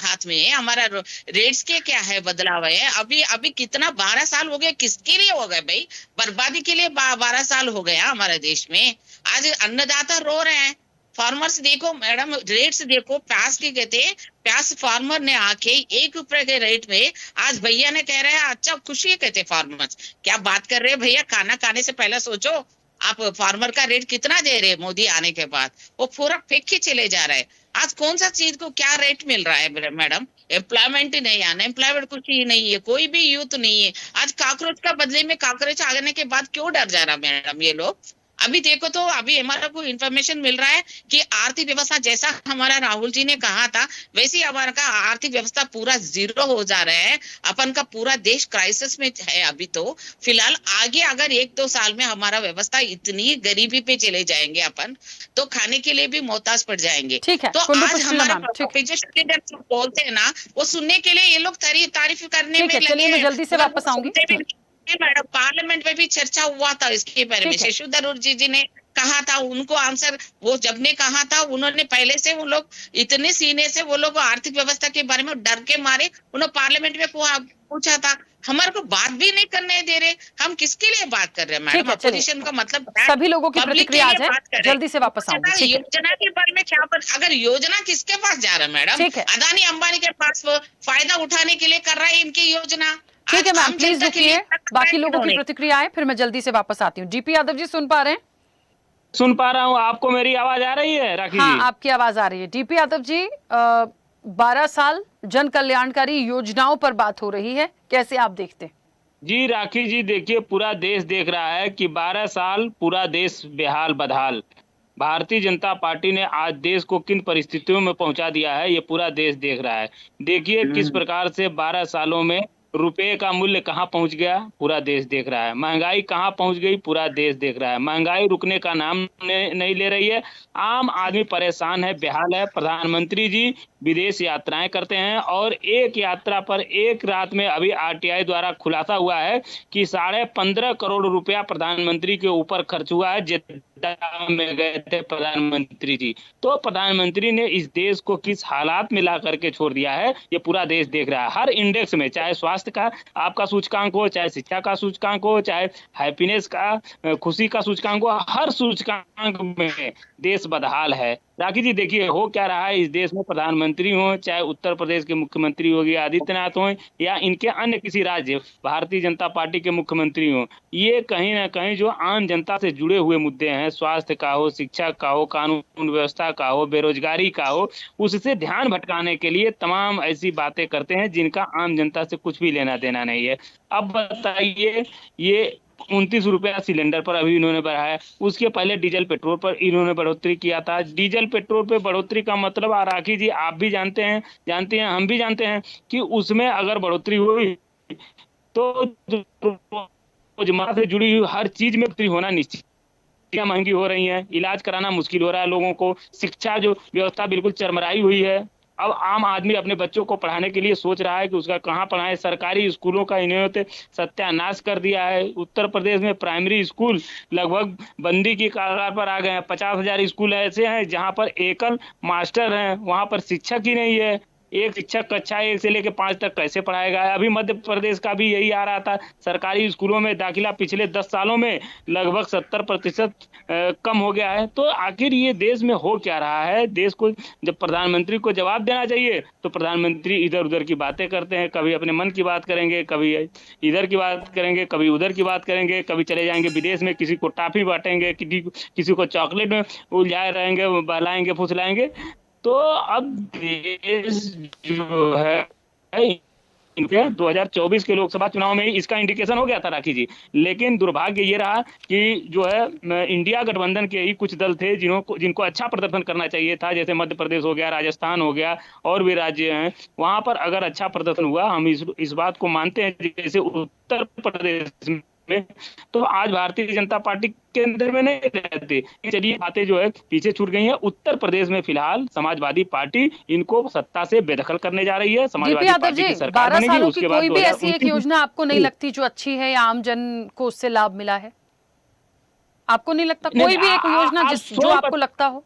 हाथ में है। हमारा रेट्स के क्या है बदलाव है। अभी कितना 12 साल हो गए, किसके लिए हो गए भाई? बर्बादी के लिए 12 साल हो गया हमारे देश में। आज अन्नदाता रो रहे हैं। फार्मर्स देखो मैडम, रेट्स देखो, प्याज के कहते प्याज फार्मर ने आके 1 रुपए के रेट में आज भैया ने कह रहे हैं अच्छा खुशी है कहते फार्मर्स। क्या बात कर रहे हैं भैया? खाना खाने से पहले सोचो। आप फार्मर का रेट कितना दे रहे हैं मोदी आने के बाद? वो पूरा फेंक के चले जा रहे हैं। आज कौन सा चीज को क्या रेट मिल रहा है मैडम? एम्प्लॉयमेंट ही नहीं, अनएम्प्लॉयमेंट कुछ ही नहीं है, कोई भी यूथ नहीं है। आज कॉकरोच का बदले में कॉकरोच आने के बाद क्यों डर जा रहा मैडम ये लोग? अभी देखो तो अभी हमारा को इन्फॉर्मेशन मिल रहा है कि आर्थिक व्यवस्था जैसा हमारा राहुल जी ने कहा था वैसे हमारा का आर्थिक व्यवस्था पूरा जीरो हो जा रहा है। अपन का पूरा देश क्राइसिस में है अभी तो फिलहाल। आगे अगर 1-2 साल में हमारा व्यवस्था इतनी गरीबी पे चले जाएंगे अपन तो खाने के लिए भी मोहताज पड़ जाएंगे। ठीक है, तो कुंडू आज पुष्टिला हमारे मैम, ठीक है। ऑपोजिशन लीडर जो बोलते हैं ना वो सुनने के लिए ये लोग तारीफ करने ठीक में है, लगे चलिए मैं हैं। जल्दी से मगर वो वापस आऊंगी। सुनते भी नहीं है मैडम। पार्लियामेंट में भी चर्चा हुआ था इसके बारे में। ठीक है। शशि थरूर जी ने कहा था, उनको आंसर वो जब ने कहा था उन्होंने पहले से वो लोग इतने सीने से वो लोग आर्थिक व्यवस्था के बारे में डर के मारे उन्होंने पार्लियामेंट में पूछा था। हमारे को बात भी नहीं करने दे रहे। हम किसके लिए बात कर रहे हैं ठीक मैडम? है, चलिए। अपोजिशन का मतलब क्या है? सभी लोगों की पब्लिक के प्रतिक्रिया आ लिए जाए, बात कर रहे हैं। जल्दी से वापस आऊंगी। ठीक है, योजना के बारे में क्या अगर योजना किसके पास जा रहा है मैडम? ठीक है। अदानी अंबानी के पास वो फायदा उठाने के लिए कर रहा है इनकी योजना। ठीक है आज मैम, आम प्लीज जनता के लिए रुकिए, बाकी लोगों की इन्होंने। प्रतिक्रिया है, फिर मैं जल्दी से वापस आती हूँ। जीपी यादव जी सुन पा रहे हैं? सुन पा रहा हूँ। आपको मेरी आवाज आ रही है राखी हाँ, जी? आपकी आवाज आ रही है। डीपी यादव जी, 12 साल जन कल्याणकारी योजनाओं पर बात हो रही है, कैसे आप देखते हैं? जी राखी जी, देखिए पूरा देश देख रहा है कि 12 साल पूरा देश बेहाल बदहाल। भारतीय जनता पार्टी ने आज देश को किन परिस्थितियों में पहुंचा दिया है ये पूरा देश देख रहा है। देखिए किस प्रकार से 12 सालों में रुपए का मूल्य कहाँ पहुंच गया, पूरा देश देख रहा है। महंगाई कहाँ पहुंच गई, पूरा देश देख रहा है। महंगाई रुकने का नाम नहीं ले रही है। आम आदमी परेशान है, बेहाल है। प्रधानमंत्री जी विदेश यात्राएं करते हैं और एक यात्रा पर एक रात में अभी आरटीआई द्वारा खुलासा हुआ है कि 15.5 करोड़ रुपया प्रधानमंत्री के ऊपर खर्च हुआ है। जेद्दा में गए थे प्रधानमंत्री जी, तो प्रधानमंत्री ने इस देश को किस हालात में ला करके छोड़ दिया है ये पूरा देश देख रहा है। हर इंडेक्स में, चाहे स्वास्थ्य का आपका सूचकांक हो, चाहे शिक्षा का सूचकांक हो, चाहे हैप्पीनेस का, खुशी का सूचकांक हो, हर सूचकांक में देश बदहाल है। राखी जी देखिए हो क्या रहा है इस देश में। प्रधानमंत्री हो, चाहे उत्तर प्रदेश के मुख्यमंत्री योगी आदित्यनाथ हो या इनके अन्य किसी राज्य भारतीय जनता पार्टी के मुख्यमंत्री हो, ये कहीं ना कहीं जो आम जनता से जुड़े हुए मुद्दे हैं, स्वास्थ्य का हो, शिक्षा का हो, कानून व्यवस्था का हो, बेरोजगारी का हो, उससे ध्यान भटकाने के लिए तमाम ऐसी बातें करते हैं जिनका आम जनता से कुछ भी लेना देना नहीं है। अब बताइए, ये 29 रुपया सिलेंडर पर अभी इन्होंने बढ़ाया, उसके पहले डीजल पेट्रोल पर इन्होंने बढ़ोतरी किया था। डीजल पेट्रोल पे बढ़ोतरी का मतलब राखी जी आप भी जानते हैं, हम भी जानते हैं कि उसमें अगर बढ़ोतरी हुई तो रोजमर्रा से जुड़ी हुई हर चीज में बढ़ोतरी होना निश्चित। महंगी हो रही है, इलाज कराना मुश्किल हो रहा है लोगों को, शिक्षा जो व्यवस्था बिल्कुल चरमराई हुई है। अब आम आदमी अपने बच्चों को पढ़ाने के लिए सोच रहा है कि उसका कहाँ पढ़ाए। सरकारी स्कूलों का इन्होंने सत्यानाश कर दिया है। उत्तर प्रदेश में प्राइमरी स्कूल लगभग बंदी की कगार पर आ गए हैं। 50,000 स्कूल ऐसे हैं जहां पर एकल मास्टर हैं, वहां पर शिक्षक ही नहीं है। एक शिक्षक कक्षा 1 से लेकर 5 तक कैसे पढ़ाएगा। अभी मध्य प्रदेश का भी यही आ रहा था, सरकारी स्कूलों में दाखिला पिछले 10 सालों में लगभग 70% कम हो गया है। तो आखिर ये देश में हो क्या रहा है। देश को जब प्रधानमंत्री को जवाब देना चाहिए तो प्रधानमंत्री इधर उधर की बातें करते हैं। कभी अपने मन की बात करेंगे, कभी इधर की बात करेंगे, कभी उधर की बात करेंगे, कभी चले जाएंगे विदेश में, किसी को टॉफी बांटेंगे, किसी को चॉकलेट में उलझाए रहेंगे, बहलाएंगे फुसलाएंगे। तो अब देश जो है इनके 2024 के लोकसभा चुनाव में इसका इंडिकेशन हो गया था राखी जी। लेकिन दुर्भाग्य ये रहा कि जो है इंडिया गठबंधन के ही कुछ दल थे जिनको अच्छा प्रदर्शन करना चाहिए था, जैसे मध्य प्रदेश हो गया, राजस्थान हो गया और भी राज्य हैं, वहां पर अगर अच्छा प्रदर्शन हुआ, हम इस बात को मानते हैं। जैसे उत्तर प्रदेश में तो आज भारतीय जनता पार्टी केंद्र में नहीं रहती। चलिए बातें जो है पीछे छूट गई हैं। उत्तर प्रदेश में फिलहाल समाजवादी पार्टी इनको सत्ता से बेदखल करने जा रही है। समाजवादी पार्टी की सरकार बनेगी, 12 सालों उसके की बाद कोई भी ऐसी एक योजना आपको नहीं लगती जो अच्छी है या आम जन को उससे लाभ मिला है? आपको नहीं लगता कोई भी एक योजना जो आपको लगता हो?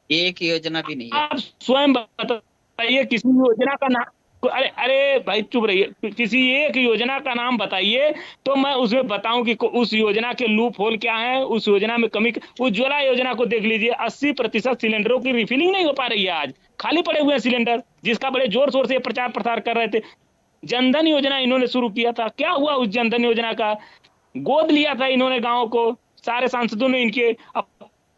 एक योजना भी नहीं है। आप स्वयं बताइए किसी योजना का नाम। अरे भाई चुप रहिए। किसी एक योजना का नाम बताइए तो मैं उसमें बताऊं कि उस योजना के लूप होल क्या है, उस योजना में कमी। उज्ज्वला योजना को देख लीजिए, 80% सिलेंडरों की रिफिलिंग नहीं हो पा रही है। आज खाली पड़े हुए हैं सिलेंडर, जिसका बड़े जोर शोर से प्रचार प्रसार कर रहे थे। जनधन योजना इन्होंने शुरू किया था, क्या हुआ उस जनधन योजना का? गोद लिया था इन्होंने गाँव को, सारे सांसदों ने इनके। अब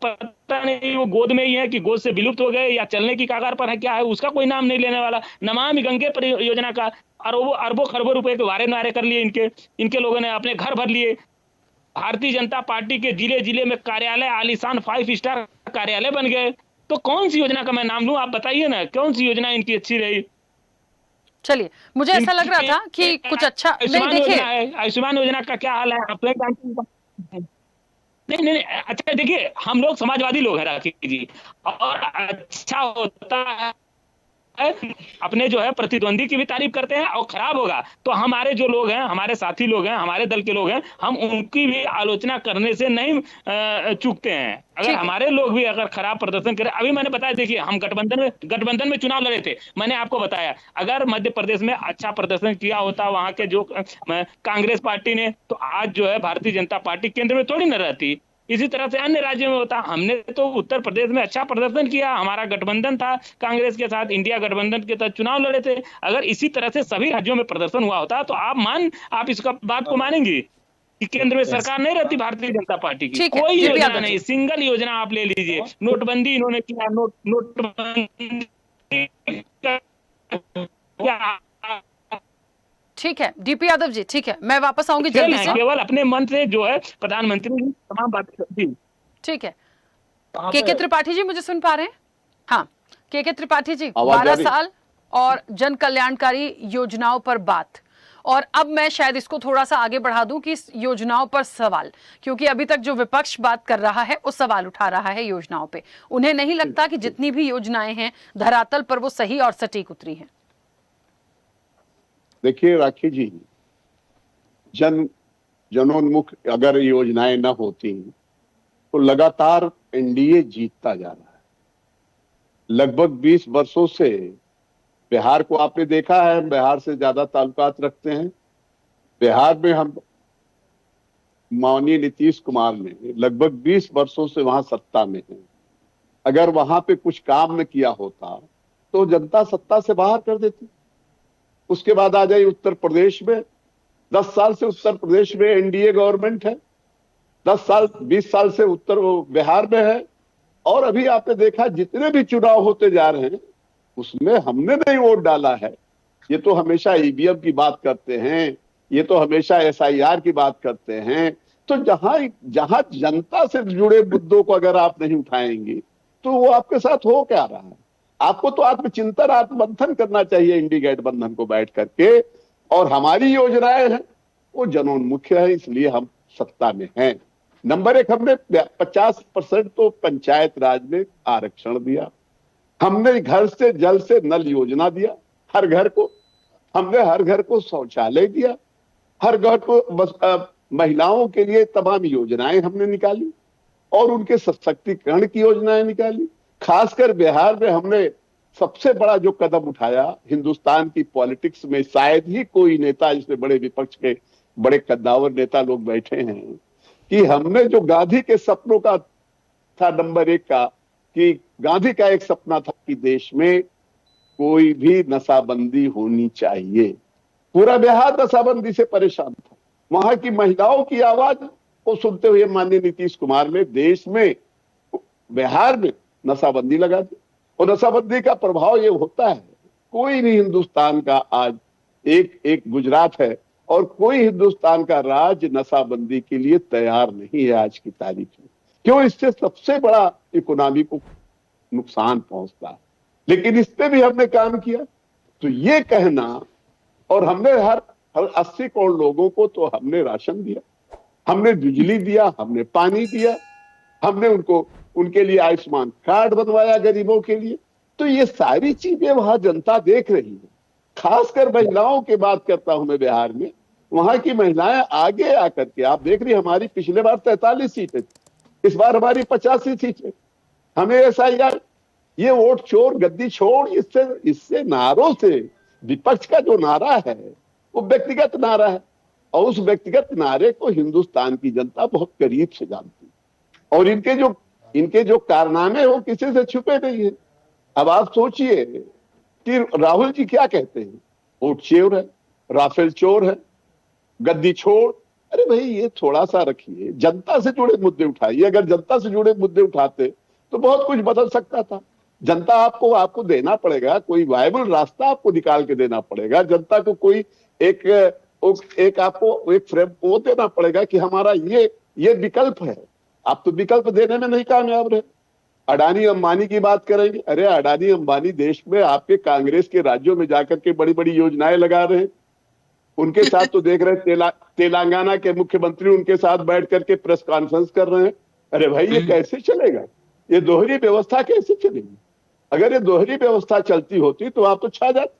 पता नहीं वो गोद में ही है कि गोद से विलुप्त हो गए या चलने की कगार पर है, क्या है उसका कोई नाम नहीं लेने वाला। नमामि गंगे परियोजना का अरबों अरबों खरबों रुपए के वारे नारे कर लिए इनके लोगों ने, अपने घर भर लिए। भारतीय जनता पार्टी के जिले जिले में कार्यालय, आलीशान 5 स्टार कार्यालय बन गए। तो कौन सी योजना का मैं नाम लूं, आप बताइए ना, कौन सी योजना इनकी अच्छी रही? चलिए, मुझे ऐसा लग रहा था कि कुछ अच्छा नहीं। आयुष्मान देखिए, योजना है, आयुष्मान योजना का क्या हाल है आप तो जानते हैं। नहीं नहीं नहीं, अच्छा देखिए, हम लोग समाजवादी लोग हैं राखी जी, और अच्छा होता है अपने जो है प्रतिद्वंदी की भी तारीफ करते हैं, और खराब होगा तो हमारे जो लोग हैं, हमारे साथी लोग हैं, हमारे दल के लोग हैं, हम उनकी भी आलोचना करने से नहीं चूकते हैं। अगर ठीक है। हमारे लोग भी अगर खराब प्रदर्शन करें, अभी मैंने बताया, देखिए हम गठबंधन में चुनाव लड़े थे, मैंने आपको बताया अगर मध्य प्रदेश में अच्छा प्रदर्शन किया होता वहां के जो कांग्रेस पार्टी ने, तो आज जो है भारतीय जनता पार्टी केंद्र में थोड़ी न रहती। इसी तरह से अन्य राज्यों में होता। हमने तो उत्तर प्रदेश में अच्छा प्रदर्शन किया, हमारा गठबंधन था कांग्रेस के साथ, इंडिया गठबंधन के साथ चुनाव लड़े थे। अगर इसी तरह से सभी राज्यों में प्रदर्शन हुआ होता तो आप इसका बात को मानेंगी कि केंद्र में सरकार नहीं रहती भारतीय जनता पार्टी की। ठीक है, कोई जी पी योजना यादव नहीं, जी। सिंगल योजना आप ले लीजिए। नोटबंदी इन्होंने किया, नोटबंदी क्या ठीक है डीपी यादव जी, ठीक है, मैं वापस आऊंगी खेल जल्दी है, से। केवल अपने मन से जो है प्रधानमंत्री जी तमाम बातें करती। ठीक है, के त्रिपाठी जी मुझे सुन पा रहे हैं? हाँ, के त्रिपाठी जी, आवाज आ 12 रही? साल और जन कल्याणकारी योजनाओं पर बात। और अब मैं शायद इसको थोड़ा सा आगे बढ़ा दूं कि इस योजनाओं पर सवाल, क्योंकि अभी तक जो विपक्ष बात कर रहा है वो सवाल उठा रहा है योजनाओं पे। उन्हें नहीं लगता कि जितनी भी योजनाएं हैं धरातल पर वो सही और सटीक उतरी हैं। देखिए राखी जी, जनोन्मुख अगर योजनाएं न होती तो लगातार एनडीए जीतता जा रहा है। लगभग 20 वर्षों से बिहार को आपने देखा है, हम बिहार से ज्यादा ताल्लुकात रखते हैं। बिहार में हम माननीय नीतीश कुमार ने लगभग 20 वर्षों से वहां सत्ता में है। अगर वहां पे कुछ काम न किया होता तो जनता सत्ता से बाहर कर देती। उसके बाद आ जाए उत्तर प्रदेश में, 10 साल से उत्तर प्रदेश में एनडीए गवर्नमेंट है, 20 साल से बिहार में है। और अभी आपने देखा जितने भी चुनाव होते जा रहे हैं उसमें हमने नहीं वोट डाला है। ये तो हमेशा ईवीएम की बात करते हैं, ये तो हमेशा एसआईआर की बात करते हैं। तो जहां जनता से जुड़े मुद्दों को अगर आप नहीं उठाएंगे तो वो आपके साथ हो क्या रहा है? आपको तो आत्मचिंतन, आत्ममंथन करना चाहिए इंडी गठबंधन को बैठ करके। और हमारी योजनाएं हैं वो जनोन्मुख है, इसलिए हम सत्ता में हैं। नंबर 1, हमने 50% तो पंचायत राज में आरक्षण दिया। हमने घर से जल से नल योजना दिया हर घर को। हमने हर घर को शौचालय दिया। हर घर को महिलाओं के लिए तमाम योजनाएं हमने निकाली और उनके सशक्तिकरण की योजनाएं निकाली। खासकर बिहार में हमने सबसे बड़ा जो कदम उठाया, हिंदुस्तान की पॉलिटिक्स में शायद ही कोई नेता, जिसमें बड़े विपक्ष के बड़े कद्दावर नेता लोग बैठे हैं, कि हमने जो गांधी के सपनों का था नंबर 1 का, कि गांधी का एक सपना था कि देश में कोई भी नशाबंदी होनी चाहिए। पूरा बिहार नशाबंदी से परेशान था। वहां की महिलाओं की आवाज को सुनते हुए माननीय नीतीश कुमार ने देश में, बिहार में नशाबंदी लगा दी। और नशाबंदी का प्रभाव ये होता है, कोई भी हिंदुस्तान का आज एक गुजरात है और कोई हिंदुस्तान का राज्य नशाबंदी के लिए तैयार नहीं है आज की तारीख में। क्यों? इससे सबसे बड़ा इकोनॉमी को नुकसान पहुंचता है। लेकिन इस पे भी हमने काम किया। तो ये कहना, और हमने हर 80 करोड़ लोगों को तो हमने राशन दिया, हमने बिजली दिया, हमने पानी दिया, हमने उनके लिए आयुष्मान कार्ड बनवाया गरीबों के लिए। तो ये सारी चीजें वहां जनता देख रही है। खासकर महिलाओं की बात करता हूं मैं बिहार में। वहां की महिलाएं आगे आकर के, आप देख रही, हमारी पिछले बार 43 सीटें थी, इस बार हमारी 85 सीटें। हमें एसआईआर, ये वोट चोर गद्दी छोड़, इससे नारों से विपक्ष का जो नारा है वो व्यक्तिगत नारा है, और उस व्यक्तिगत नारे को हिंदुस्तान की जनता बहुत करीब से जानती है। और इनके जो कारनामे हो किसी से छुपे नहीं है। अब आप सोचिए कि राहुल जी क्या कहते हैं, वोट चोर है, राफेल चोर है, गद्दी छोड़, अरे भाई ये थोड़ा सा रखिए, जनता से जुड़े मुद्दे उठाइए। अगर जनता से जुड़े मुद्दे उठाते तो बहुत कुछ बदल सकता था। जनता आपको देना पड़ेगा, कोई वायबल रास्ता आपको निकाल के देना पड़ेगा। जनता को कोई एक आपको एक फ्रेम वो देना पड़ेगा कि हमारा ये विकल्प है। आप तो विकल्प देने में नहीं कामयाब रहे। अडानी अंबानी की बात करेंगे, अरे अडानी अंबानी देश में आपके कांग्रेस के राज्यों में जाकर के बड़ी बड़ी योजनाएं लगा रहे हैं। उनके साथ तो देख रहे हैं तेलंगाना के मुख्यमंत्री उनके साथ बैठ करके प्रेस कॉन्फ्रेंस कर रहे हैं। अरे भाई ये कैसे चलेगा? ये दोहरी व्यवस्था कैसे चलेगी? अगर ये दोहरी व्यवस्था चलती होती तो आप तो छा जाते।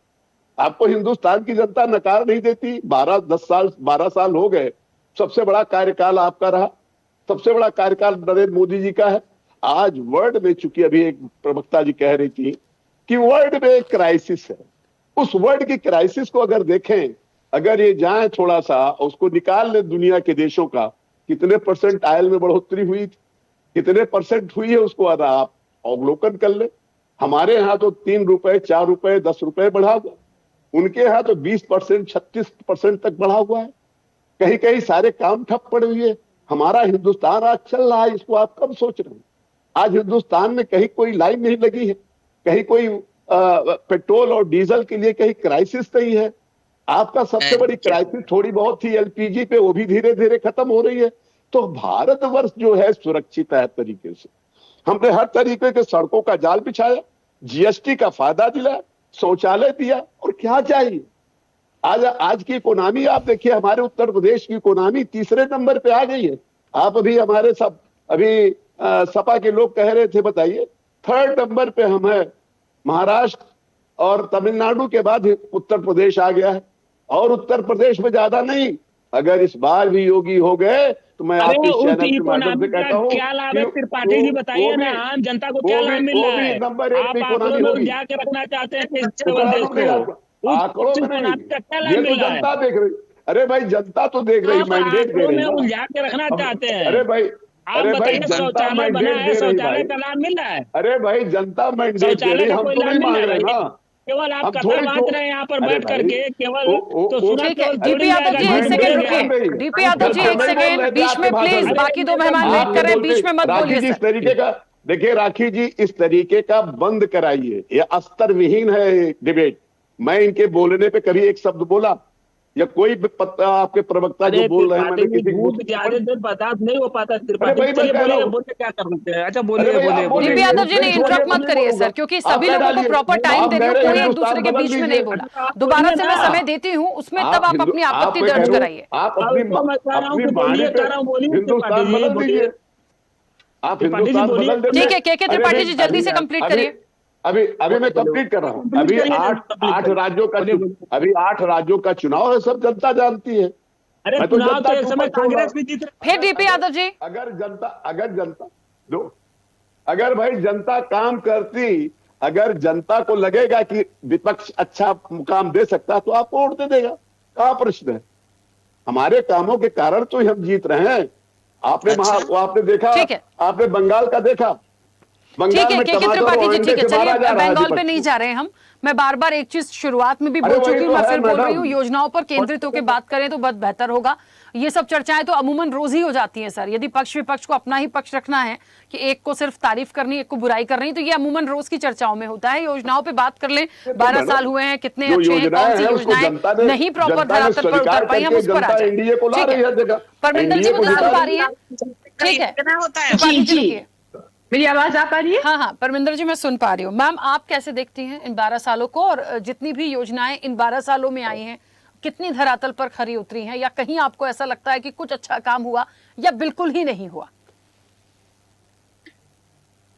आपको हिंदुस्तान की जनता नकार नहीं देती। 12 साल हो गए, सबसे बड़ा कार्यकाल आपका रहा, सबसे बड़ा कार्यकाल नरेंद्र मोदी जी का है। आज वर्ल्ड में, चूंकि अभी एक प्रवक्ता जी कह रही थी कि वर्ल्ड में एक क्राइसिस है, उस वर्ल्ड की क्राइसिस को अगर देखें, अगर ये जाए थोड़ा सा उसको निकाल ले दुनिया के देशों का, कितने % आयल में बढ़ोतरी हुई थी, कितने % हुई है, उसको आप अवलोकन कर ले। हमारे यहाँ तो 3 रुपए 4 रुपए 10 रुपए बढ़ा हुआ, उनके यहाँ तो 20% 36% तक बढ़ा हुआ है। कहीं कहीं सारे काम ठप पड़े हुए हैं। हमारा हिंदुस्तान आज चल रहा है, इसको आप कब सोच रहे हैं? आज हिंदुस्तान में कहीं कोई लाइन नहीं लगी है, कहीं कोई पेट्रोल और डीजल के लिए कहीं क्राइसिस नहीं है। आपका सबसे बड़ी क्राइसिस थोड़ी बहुत थी एलपीजी पे, वो भी धीरे धीरे खत्म हो रही है। तो भारतवर्ष जो है सुरक्षित है तरीके से। हमने हर तरीके के सड़कों का जाल बिछाया, जीएसटी का फायदा दिलाया, शौचालय दिया, और क्या चाहिए? आज की इकोनॉमी आप देखिए, हमारे उत्तर प्रदेश की इकोनॉमी 3रे नंबर पे आ गई है। आप अभी सपा के लोग कह रहे थे, बताइए 3rd नंबर पे हम है। महाराष्ट्र और तमिलनाडु के बाद उत्तर प्रदेश आ गया है, और उत्तर प्रदेश में ज्यादा नहीं। अगर इस बार भी योगी हो गए तो मैं आपके चैनल के माध्यम से कहता हूँ, क्या लाभ है? त्रिपाठी जी बताइए ना, आम जनता को क्या लाभ मिल रहा है? नंबर 1 इकोनॉमी होगी। जाके रखना चाहते हैं देश को आंकड़ों में नहीं, ये तो जनता देख रही। अरे भाई जनता तो देख रही, मैंडेट दे रही है। उलझा के रखना चाहते हैं। अरे भाई जनता मैंडेट दे रही भाई। का लाभ मिल रहा है। अरे भाई जनता मैंडेट दे रही, हम तो नहीं मांग रहे ना। केवल आप कथा बांध रहे हैं यहाँ पर बैठ करके, केवल तो सुना। डीपी यादव जी 1 सेकंड रुकिए। डीपी यादव जी 1 सेकंड, बीच में प्लीज, बाकी 2 मेहमान वेट कर रहे हैं, बीच में मत बोलिए इस तरीके का। देखिए राखी जी, इस तरीके का बंद कराइए, ये अस्तर विहीन है डिबेट। मैं इनके बोलने पे कभी एक शब्द बोला या कोई आपके प्रवक्ता जो बोल रहे हैं, मैंने किसी ज्यादा देर बर्दाश्त नहीं हो पाता। बोले क्या कर सकते हैं? अच्छा बोलिए। डीपी यादव जी ने इंटरप्ट मत करिए सर, क्योंकि सभी लोगों को प्रॉपर टाइम दे रही हूँ, कोई एक दूसरे के बीच में नहीं बोला। दोबारा से मैं समय देती हूँ, उसमें तब आप अपनी आपत्ति दर्ज कराइए। आप अपनी वाणी पे हिंदुस्तान बदल दीजिए, आप हिंदुस्तान बदल दीजिए। ठीक है, के त्रिपाठी जी जल्दी से कंप्लीट करिए। अभी मैं कंप्लीट कर रहा हूँ। अभी 8 राज्यों का चुनाव है, सब जनता जानती है। अरे मैं तो चुनाव जनता तो इस समय कांग्रेस भी जीत रही। फिर डीपी यादव जी, अगर भाई जनता काम करती, अगर जनता को लगेगा कि विपक्ष अच्छा काम दे सकता तो आपको वोट दे देगा। क्या प्रश्न है? हमारे कामों के कारण तो हम जीत रहे हैं। आपने देखा, आपने बंगाल का देखा। ठीक है के त्रिपाठी जी, ठीक है, चलिए बंगाल पे नहीं जा रहे हैं हम। मैं बार बार एक चीज शुरुआत में भी बोल चुकी हूँ, मैं फिर बोल रही हूँ, योजनाओं पर केंद्रित होकर बात करें तो बहुत बेहतर होगा। ये सब चर्चाएं तो अमूमन रोज ही हो जाती हैं सर। यदि पक्ष विपक्ष को अपना ही पक्ष रखना है कि एक को सिर्फ तारीफ करनी, एक को बुराई करनी, तो ये अमूमन रोज की चर्चाओं में होता है। योजनाओं पे बात कर लें, 12 साल हुए हैं, कितने अच्छे हैं, कौन सी योजनाएं नहीं प्रॉपर धरातल पर उतर पाई, हम उस पर आ जाए। परमिंदर जी मुझे सुन पा रही है? ठीक है, मेरी आवाज आ पा रही है? हाँ, परमिंदर जी मैं सुन पा रही हूँ। मैम आप कैसे देखती हैं इन 12 सालों को, और जितनी भी योजनाएं इन 12 सालों में आई हैं, कितनी धरातल पर खरी उतरी हैं, या कहीं आपको ऐसा लगता है कि कुछ अच्छा काम हुआ या बिल्कुल ही नहीं हुआ?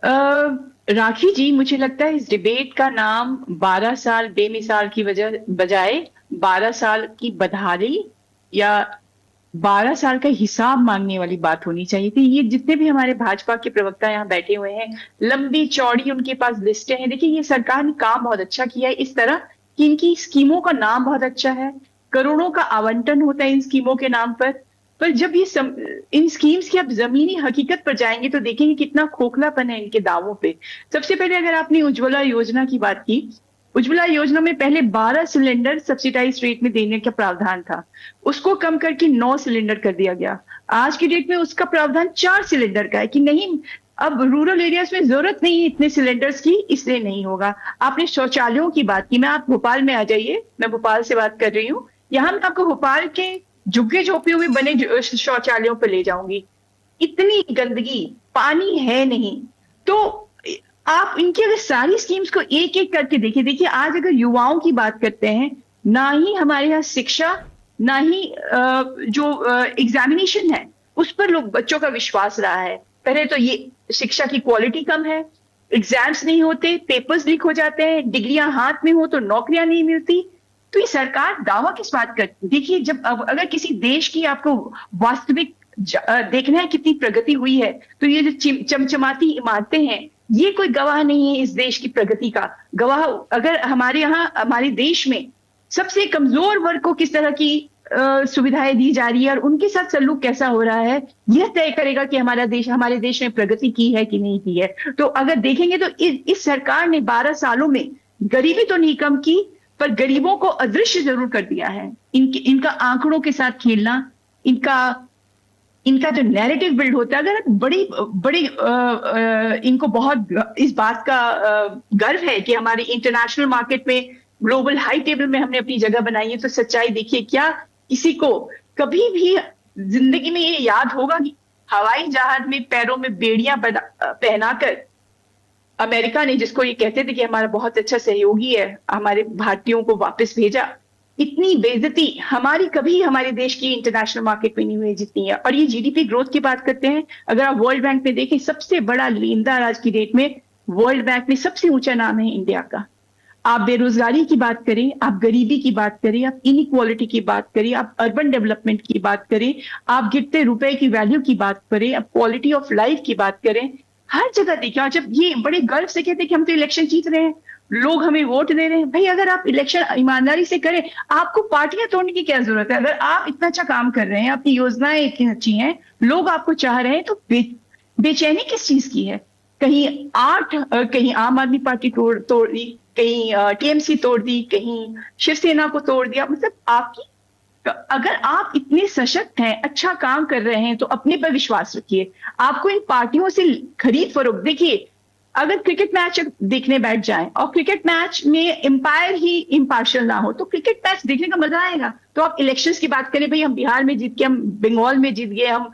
राखी जी, मुझे लगता है इस डिबेट का नाम 12 साल बेमिसाल की बजाय 12 साल की बदहाली या 12 साल का हिसाब मांगने वाली बात होनी चाहिए थी। ये जितने भी हमारे भाजपा के प्रवक्ता यहाँ बैठे हुए हैं, लंबी चौड़ी उनके पास लिस्टें हैं। देखिए, ये सरकार ने काम बहुत अच्छा किया है, इस तरह कि इनकी स्कीमों का नाम बहुत अच्छा है, करोड़ों का आवंटन होता है इन स्कीमों के नाम पर जब ये इन स्कीम्स की आप जमीनी हकीकत पर जाएंगे तो देखेंगे कितना खोखलापन है इनके दावों पे। सबसे पहले अगर आपने उज्ज्वला योजना की बात की, उज्ज्वला योजना में पहले 12 सिलेंडर सब्सिडाइज रेट में देने का प्रावधान था, उसको कम करके 9 सिलेंडर कर दिया गया। आज की डेट में उसका प्रावधान 4 सिलेंडर का है कि नहीं, अब रूरल एरियाज में जरूरत नहीं है इतने सिलेंडर्स की, इसलिए नहीं होगा। आपने शौचालयों की बात की, मैं आप भोपाल में आ जाइए, मैं भोपाल से बात कर रही हूँ। यहाँ मैं आपको भोपाल के झुग्गी झोपड़ियों में बने शौचालयों पर ले जाऊंगी। इतनी गंदगी, पानी है नहीं। तो आप इनकी अगर सारी स्कीम्स को एक एक करके देखिए, आज अगर युवाओं की बात करते हैं, ना ही हमारे यहाँ शिक्षा, ना ही जो एग्जामिनेशन है उस पर लोग बच्चों का विश्वास रहा है। पहले तो ये शिक्षा की क्वालिटी कम है, एग्जाम्स नहीं होते, पेपर्स लीक हो जाते हैं, डिग्रियां हाथ में हो तो नौकरियां नहीं मिलती। तो ये सरकार दावा किस बात करती? देखिए, जब अगर किसी देश की आपको वास्तविक देखना है कितनी प्रगति हुई है, तो ये जो चमचमाती इमारतें हैं, ये कोई गवाह नहीं है इस देश की प्रगति का। गवाह अगर हमारे यहाँ, हमारे देश में सबसे कमजोर वर्ग को किस तरह की सुविधाएं दी जा रही है और उनके साथ सलूक कैसा हो रहा है, यह तय करेगा कि हमारे देश ने प्रगति की है कि नहीं की है। तो अगर देखेंगे तो इस सरकार ने 12 सालों में गरीबी तो नहीं कम की, पर गरीबों को अदृश्य जरूर कर दिया है। इनका आंकड़ों के साथ खेलना, इनका जो नैरेटिव बिल्ड होता है, अगर बड़ी इनको बहुत इस बात का गर्व है कि हमारे इंटरनेशनल मार्केट में, ग्लोबल हाई टेबल में हमने अपनी जगह बनाई है, तो सच्चाई देखिए, क्या किसी को कभी भी जिंदगी में ये याद होगा कि हवाई जहाज में पैरों में बेड़ियां पहनाकर अमेरिका ने, जिसको ये कहते थे कि हमारा बहुत अच्छा सहयोगी है, हमारे भारतीयों को वापस भेजा? इतनी बेइज्जती हमारी कभी हमारे देश की इंटरनेशनल मार्केट में नहीं हुई जितनी है। और ये जीडीपी ग्रोथ की बात करते हैं, अगर आप वर्ल्ड बैंक में देखें, सबसे बड़ा लेनदार आज की डेट में वर्ल्ड बैंक में सबसे ऊंचा नाम है इंडिया का। आप बेरोजगारी की बात करें, आप गरीबी की बात करें, आप इनइक्वालिटी की बात करें, आप अर्बन डेवलपमेंट की बात करें, आप गिरते रुपए की वैल्यू की बात करें, आप क्वालिटी ऑफ लाइफ की बात करें, हर जगह देखिए। और जब ये बड़े गर्व से कहते हैं कि हम तो इलेक्शन जीत रहे हैं, लोग हमें वोट दे रहे हैं, भाई अगर आप इलेक्शन ईमानदारी से करें, आपको पार्टियां तोड़ने की क्या जरूरत है? अगर आप इतना अच्छा काम कर रहे हैं, आपकी योजनाएं इतनी अच्छी हैं, लोग आपको चाह रहे हैं, तो बेचैनी किस चीज की है? कहीं आम आदमी पार्टी तोड़ दी, कहीं टीएमसी तोड़ दी, कहीं शिवसेना को तोड़ दिया। मतलब अगर आप इतने सशक्त हैं, अच्छा काम कर रहे हैं, तो अपने पर विश्वास रखिए। आपको इन पार्टियों से खरीद फरोख्त, देखिए, अगर क्रिकेट मैच देखने बैठ जाएं और क्रिकेट मैच में एम्पायर ही इम्पार्शियल ना हो, तो क्रिकेट मैच देखने का मजा आएगा। तो आप इलेक्शंस की बात करें, भाई हम बिहार में जीत गए, हम बंगाल में जीत गए, हम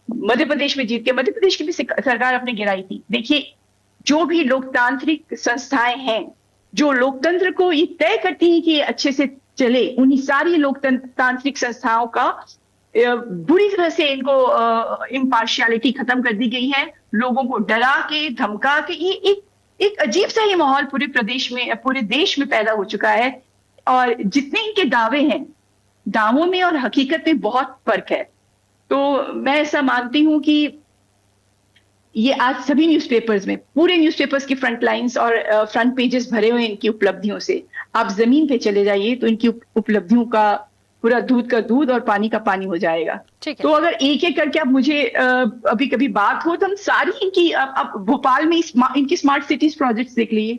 मध्य प्रदेश में जीत गए, मध्य प्रदेश की भी सरकार अपने गिराई थी। देखिए, जो भी लोकतांत्रिक संस्थाएं हैं, जो लोकतंत्र को ये तय करती हैं कि ये अच्छे से चले, उन्हीं सारी लोकतांत्रिक संस्थाओं का बुरी तरह से इनको इम्पार्शियलिटी खत्म कर दी गई है। लोगों को डरा के, धमका के, ये एक अजीब सा ये माहौल पूरे प्रदेश में, पूरे देश में पैदा हो चुका है। और जितने इनके दावे हैं, दावों में और हकीकत में बहुत फर्क है। तो मैं ऐसा मानती हूं कि ये आज सभी न्यूज़पेपर्स में, पूरे न्यूज़पेपर्स की फ्रंट लाइंस और फ्रंट पेजेस भरे हुए इनकी उपलब्धियों से। आप जमीन पे चले जाइए तो इनकी उपलब्धियों का पूरा दूध का दूध और पानी का पानी हो जाएगा। तो अगर एक एक करके आप मुझे अभी कभी बात हो, तो हम सारी इनकी, आप भोपाल में इनकी स्मार्ट सिटीज प्रोजेक्ट्स देख लीजिए,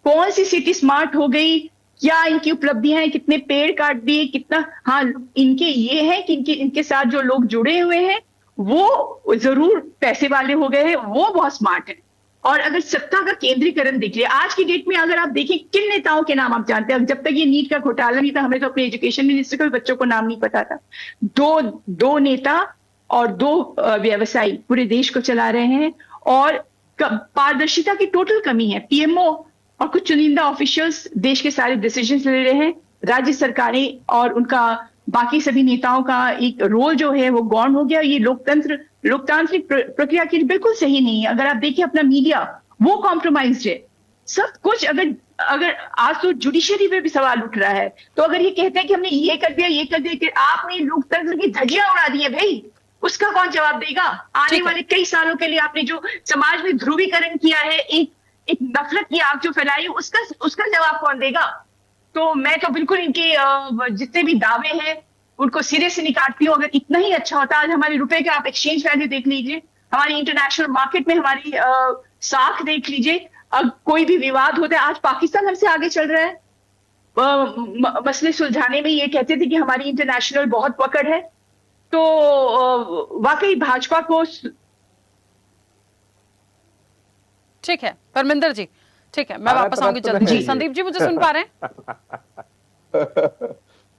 कौन सी सिटी स्मार्ट हो गई, क्या इनकी उपलब्धियां हैं, कितने पेड़ काट दिए, कितना। हाँ, इनके ये है कि इनके साथ जो लोग जुड़े हुए हैं वो जरूर पैसे वाले हो गए हैं, वो बहुत स्मार्ट है। और अगर सत्ता का केंद्रीकरण देख लिया आज की डेट में, अगर आप देखें किन नेताओं के नाम आप जानते हैं, जब तक ये नीट का घोटाला नहीं था, हमें तो अपने एजुकेशन मिनिस्टर के बच्चों को नाम नहीं पता था। दो नेता और 2 व्यवसायी पूरे देश को चला रहे हैं, और पारदर्शिता की टोटल कमी है। पीएमओ और कुछ चुनिंदा ऑफिशियल्स देश के सारे डिसीजन ले रहे हैं, राज्य सरकारें और उनका बाकी सभी नेताओं का एक रोल जो है वो गौण हो गया। ये लोकतांत्रिक प्रक्रिया की बिल्कुल सही नहीं है। अगर आप देखिए अपना मीडिया, वो कॉम्प्रोमाइज्ड है सब कुछ। अगर आज तो जुडिशरी पे भी सवाल उठ रहा है, तो अगर ये कहते हैं कि हमने ये कर दिया, आपने लोकतंत्र की धज्जियां उड़ा दी है, भाई उसका कौन जवाब देगा? आने वाले कई सालों के लिए आपने जो समाज में ध्रुवीकरण किया है, एक नफरत की आग जो फैलाई है, उसका जवाब कौन देगा? तो मैं तो बिल्कुल इनके जितने भी दावे हैं उनको सिरे से निकालती हूँ। अगर इतना ही अच्छा होता, आज हमारे रुपए का आप एक्सचेंज वैल्यू देख लीजिए, हमारी इंटरनेशनल मार्केट में हमारी साख देख लीजिए, अब कोई भी विवाद होता है, आज पाकिस्तान हमसे आगे चल रहा है मसले सुलझाने में। ये कहते थे कि हमारी इंटरनेशनल बहुत पकड़ है। तो वाकई भाजपा को ठीक है परमिंदर जी, ठीक है, मैं वापस आऊंगी जल्दी। जी संदीप जी मुझे सुन पा रहे हैं?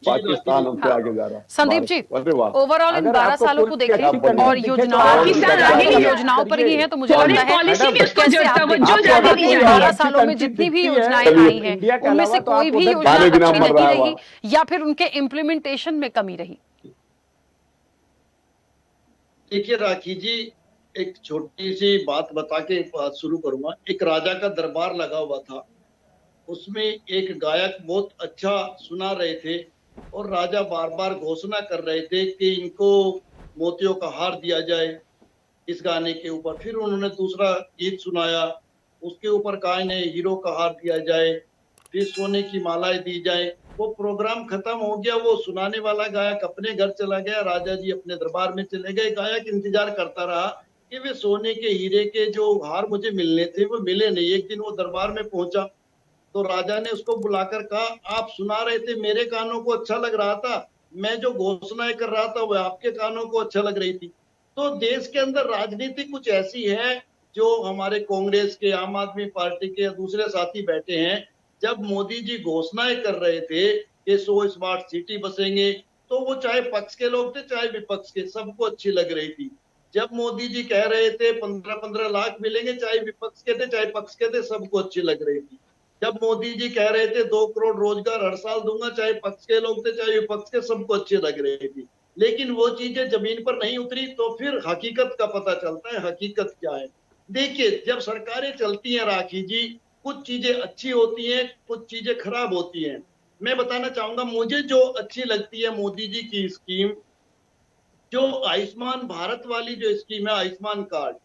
पाकिस्तान हमसे आगे जा रहा है। संदीप जी, अरे वाह। ओवरऑल इन अगर 12 आपको सालों कुल को की देखें अच्छी कंडीशन और दिखे तो योजनाओं आप पाकिस्तान अगर आगे ये नहीं योजनाओं पर ही है तो मुझे फॉरेन लगता है पॉलिसी में उसको कैसे जोड़ता आप वो देखते जो हैं ज्यादा बाकी नहीं कोई 12 और अच्छी सालों में कंट्री जितनी भी दिखती है योजनाएं चलिए, आई इंडिया हैं के उनमें से अलावा तो कोई आप भी उधर योजना गाने बिना अच्छी मर नहीं रहा है रही या फिर उनके इम्प्लीमेंटेशन में कमी रही? देखिए राखी जी, एक छोटी सी बात बता के बात शुरू करूंगा। एक राजा का दरबार लगा हुआ था, उसमें एक गायक बहुत अच्छा सुना रहे थे और राजा बार बार घोषणा कर रहे थे कि इनको मोतियों का हार दिया जाए इस गाने के ऊपर। फिर उन्होंने दूसरा गीत सुनाया, उसके ऊपर कहा इन्हें हीरो का हार दिया जाए, फिर सोने की मालाएं दी जाए। वो प्रोग्राम खत्म हो गया, वो सुनाने वाला गायक अपने घर चला गया, राजा जी अपने दरबार में चले गए। गायक इंतजार करता रहा कि वे सोने के हीरे के जो हार मुझे मिलने थे वो मिले नहीं। एक दिन वो दरबार में पहुंचा तो राजा ने उसको बुलाकर कहा, आप सुना रहे थे, मेरे कानों को अच्छा लग रहा था, मैं जो घोषणाएं कर रहा था वह आपके कानों को अच्छा लग रही थी। तो देश के अंदर राजनीति कुछ ऐसी है, जो हमारे कांग्रेस के, आम आदमी पार्टी के दूसरे साथी बैठे हैं, जब मोदी जी घोषणाएं कर रहे थे कि 100 स्मार्ट सिटी बसेंगे, तो वो चाहे पक्ष के लोग थे चाहे विपक्ष के, सबको अच्छी लग रही थी। जब मोदी जी कह रहे थे 15-15 लाख मिलेंगे, चाहे विपक्ष के थे चाहे पक्ष के थे, सबको अच्छी लग रही थी। जब मोदी जी कह रहे थे 2 करोड़ रोजगार हर साल दूंगा, चाहे पक्ष के लोग थे चाहे विपक्ष के, सबको अच्छी लग रही थी। लेकिन वो चीजें जमीन पर नहीं उतरी, तो फिर हकीकत का पता चलता है हकीकत क्या है। देखिए, जब सरकारें चलती हैं राखी जी, कुछ चीजें अच्छी होती हैं, कुछ चीजें खराब होती हैं। मैं बताना चाहूंगा, मुझे जो अच्छी लगती है मोदी जी की स्कीम, जो आयुष्मान भारत वाली जो स्कीम है, आयुष्मान कार्ड,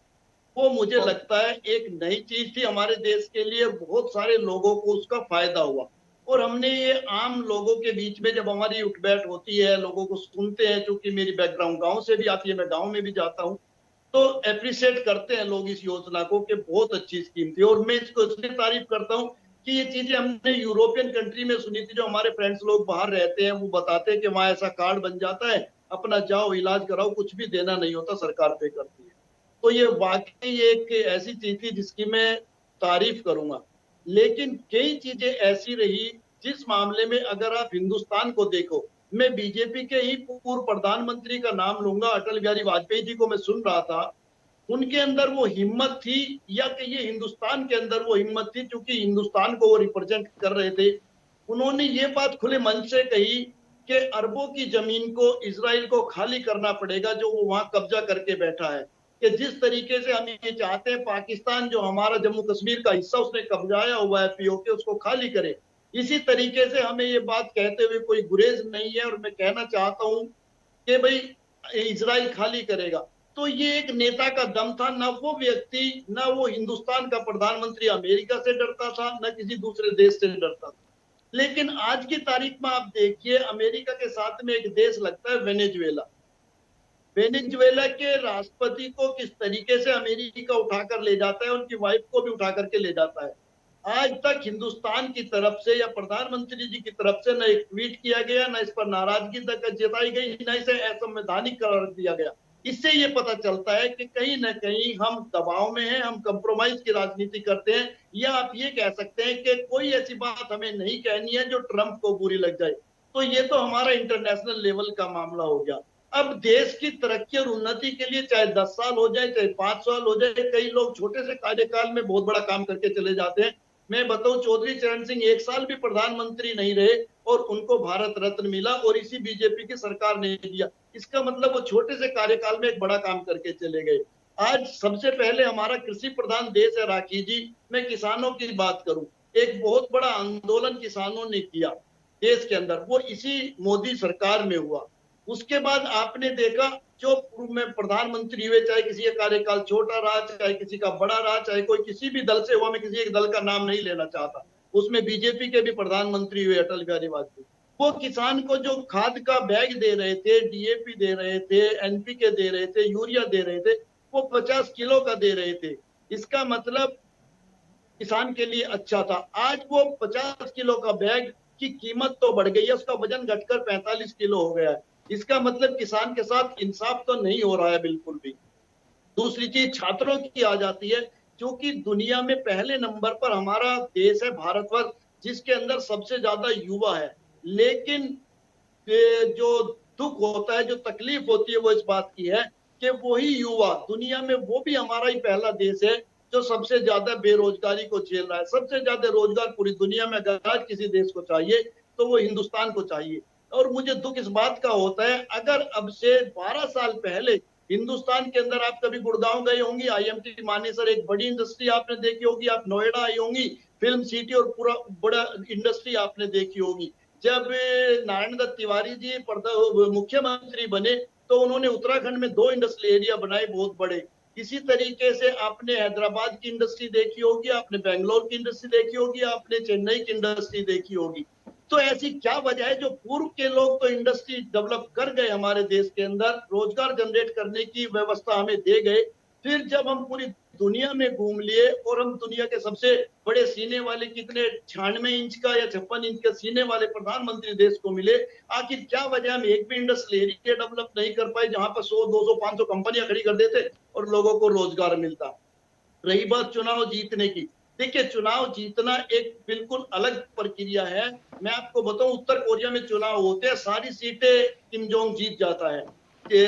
वो मुझे लगता है एक नई चीज थी हमारे देश के लिए। बहुत सारे लोगों को उसका फायदा हुआ और हमने ये आम लोगों के बीच में जब हमारी उठ बैठ होती है, लोगों को सुनते हैं, क्योंकि मेरी बैकग्राउंड गांव से भी आती है, मैं गांव में भी जाता हूं, तो अप्रिशिएट करते हैं लोग इस योजना को कि बहुत अच्छी स्कीम थी। और मैं इसको इसलिए तारीफ करता हूं कि ये चीजें हमने यूरोपियन कंट्री में सुनी थी। जो हमारे फ्रेंड्स लोग बाहर रहते हैं वो बताते हैं कि वहां ऐसा कार्ड बन जाता है, अपना जाओ इलाज कराओ, कुछ भी देना नहीं होता, सरकार पे करती है। तो ये वाकई एक ऐसी चीज थी जिसकी मैं तारीफ करूंगा। लेकिन कई चीजें ऐसी रही जिस मामले में अगर आप हिंदुस्तान को देखो, मैं बीजेपी के ही पूर्व प्रधानमंत्री का नाम लूंगा, अटल बिहारी वाजपेयी जी को मैं सुन रहा था। उनके अंदर वो हिम्मत थी, या कि ये हिंदुस्तान के अंदर वो हिम्मत थी, क्योंकि हिंदुस्तान को वो रिप्रेजेंट कर रहे थे। उन्होंने ये बात खुले मन से कही कि अरबों की जमीन को इसराइल को खाली करना पड़ेगा, जो वो वहां कब्जा करके बैठा है। कि जिस तरीके से हम ये चाहते हैं पाकिस्तान जो हमारा जम्मू कश्मीर का हिस्सा उसने कब्जाया हुआ है पीओके, उसको खाली करे। इसी तरीके से हमें ये बात कहते हुए कोई गुरेज नहीं है, और मैं कहना चाहता हूं कि भाई इजराइल खाली करेगा। तो ये एक नेता का दम था, ना वो व्यक्ति, ना वो हिंदुस्तान का प्रधानमंत्री अमेरिका से डरता था, ना किसी दूसरे देश से डरता था। लेकिन आज की तारीख में आप देखिए, अमेरिका के साथ में एक देश लगता है वेनेजुएला। वेनेजुएला के राष्ट्रपति को किस तरीके से अमेरिका उठाकर ले जाता है, उनकी वाइफ को भी उठा करके ले जाता है। आज तक हिंदुस्तान की तरफ से या प्रधानमंत्री जी की तरफ से न एक ट्वीट किया गया, न इस पर नाराजगी तक जताई गई, न इसे असंवैधानिक करार दिया गया। इससे ये पता चलता है कि कहीं ना कहीं हम दबाव में हैं, हम कंप्रोमाइज की राजनीति करते हैं, या आप ये कह सकते हैं कि कोई ऐसी बात हमें नहीं कहनी है जो ट्रंप को बुरी लग जाए। तो ये तो हमारा इंटरनेशनल लेवल का मामला हो गया। अब देश की तरक्की और उन्नति के लिए चाहे 10 साल हो जाए, चाहे 5 साल हो जाए, कई लोग छोटे से कार्यकाल में बहुत बड़ा काम करके चले जाते हैं। मैं बताऊं, चौधरी चरण सिंह 1 साल भी प्रधानमंत्री नहीं रहे और उनको भारत रत्न मिला, और इसी बीजेपी की सरकार ने दिया। इसका मतलब वो छोटे से कार्यकाल में एक बड़ा काम करके चले गए। आज सबसे पहले हमारा कृषि प्रधान देश है राखी जी। मैं किसानों की बात करूं, एक बहुत बड़ा आंदोलन किसानों ने किया देश के अंदर, वो इसी मोदी सरकार में हुआ। उसके बाद आपने देखा, जो पूर्व में प्रधानमंत्री हुए, चाहे किसी का कार्यकाल छोटा रहा, चाहे किसी का बड़ा रहा, चाहे कोई किसी भी दल से हुआ, मैं किसी एक दल का नाम नहीं लेना चाहता, उसमें बीजेपी के भी प्रधानमंत्री हुए अटल बिहारी वाजपेयी। वो किसान को जो खाद का बैग दे रहे थे, डीएपी दे रहे थे, एनपीके दे रहे थे, यूरिया दे रहे थे, वो 50 किलो का दे रहे थे। इसका मतलब किसान के लिए अच्छा था। आज वो 50 किलो का बैग की कीमत तो बढ़ गई है, उसका वजन घटकर 45 किलो हो गया है। इसका मतलब किसान के साथ इंसाफ तो नहीं हो रहा है बिल्कुल भी। दूसरी चीज छात्रों की आ जाती है, क्योंकि दुनिया में पहले नंबर पर हमारा देश है भारतवर्ष, जिसके अंदर सबसे ज्यादा युवा है। लेकिन जो दुख होता है, जो तकलीफ होती है, वो इस बात की है कि वही युवा दुनिया में, वो भी हमारा ही पहला देश है जो सबसे ज्यादा बेरोजगारी को झेल रहा है। सबसे ज्यादा रोजगार पूरी दुनिया में अगर आज किसी देश को चाहिए तो वो हिंदुस्तान को चाहिए। और मुझे दुख इस बात का होता है, अगर अब से 12 साल पहले हिंदुस्तान के अंदर, आप कभी गुड़गांव गए होंगी, IMT मानेसर एक बड़ी इंडस्ट्री आपने देखी होगी, आप नोएडा आई होंगी, फिल्म सिटी और पूरा बड़ा इंडस्ट्री आपने देखी होगी। जब नारायण दत्त तिवारी जी मुख्यमंत्री बने तो उन्होंने उत्तराखंड में 2 इंडस्ट्रियल एरिया बनाए बहुत बड़े। इसी तरीके से आपने हैदराबाद की इंडस्ट्री देखी होगी, आपने बेंगलोर की इंडस्ट्री देखी होगी, आपने चेन्नई की इंडस्ट्री देखी होगी। तो ऐसी क्या वजह है, जो पूर्व के लोग तो इंडस्ट्री डेवलप कर गए हमारे देश के अंदर, रोजगार जनरेट करने की व्यवस्था हमें दे गए, फिर जब हम पूरी दुनिया में घूम लिए और हम दुनिया के सबसे बड़े सीने वाले, कितने 96 इंच का या 56 इंच का सीने वाले प्रधानमंत्री देश को मिले, आखिर क्या वजह, हम एक भी इंडस्ट्रियल एरिया डेवलप नहीं कर पाए जहां पर 100, 200, 500 कंपनियां खड़ी कर देते और लोगों को रोजगार मिलता। रही बात चुनाव जीतने की, देखिए चुनाव जीतना एक बिल्कुल अलग प्रक्रिया है। मैं आपको बताऊं, उत्तर कोरिया में चुनाव होते हैं, सारी सीटें किम जोंग जीत जाता है।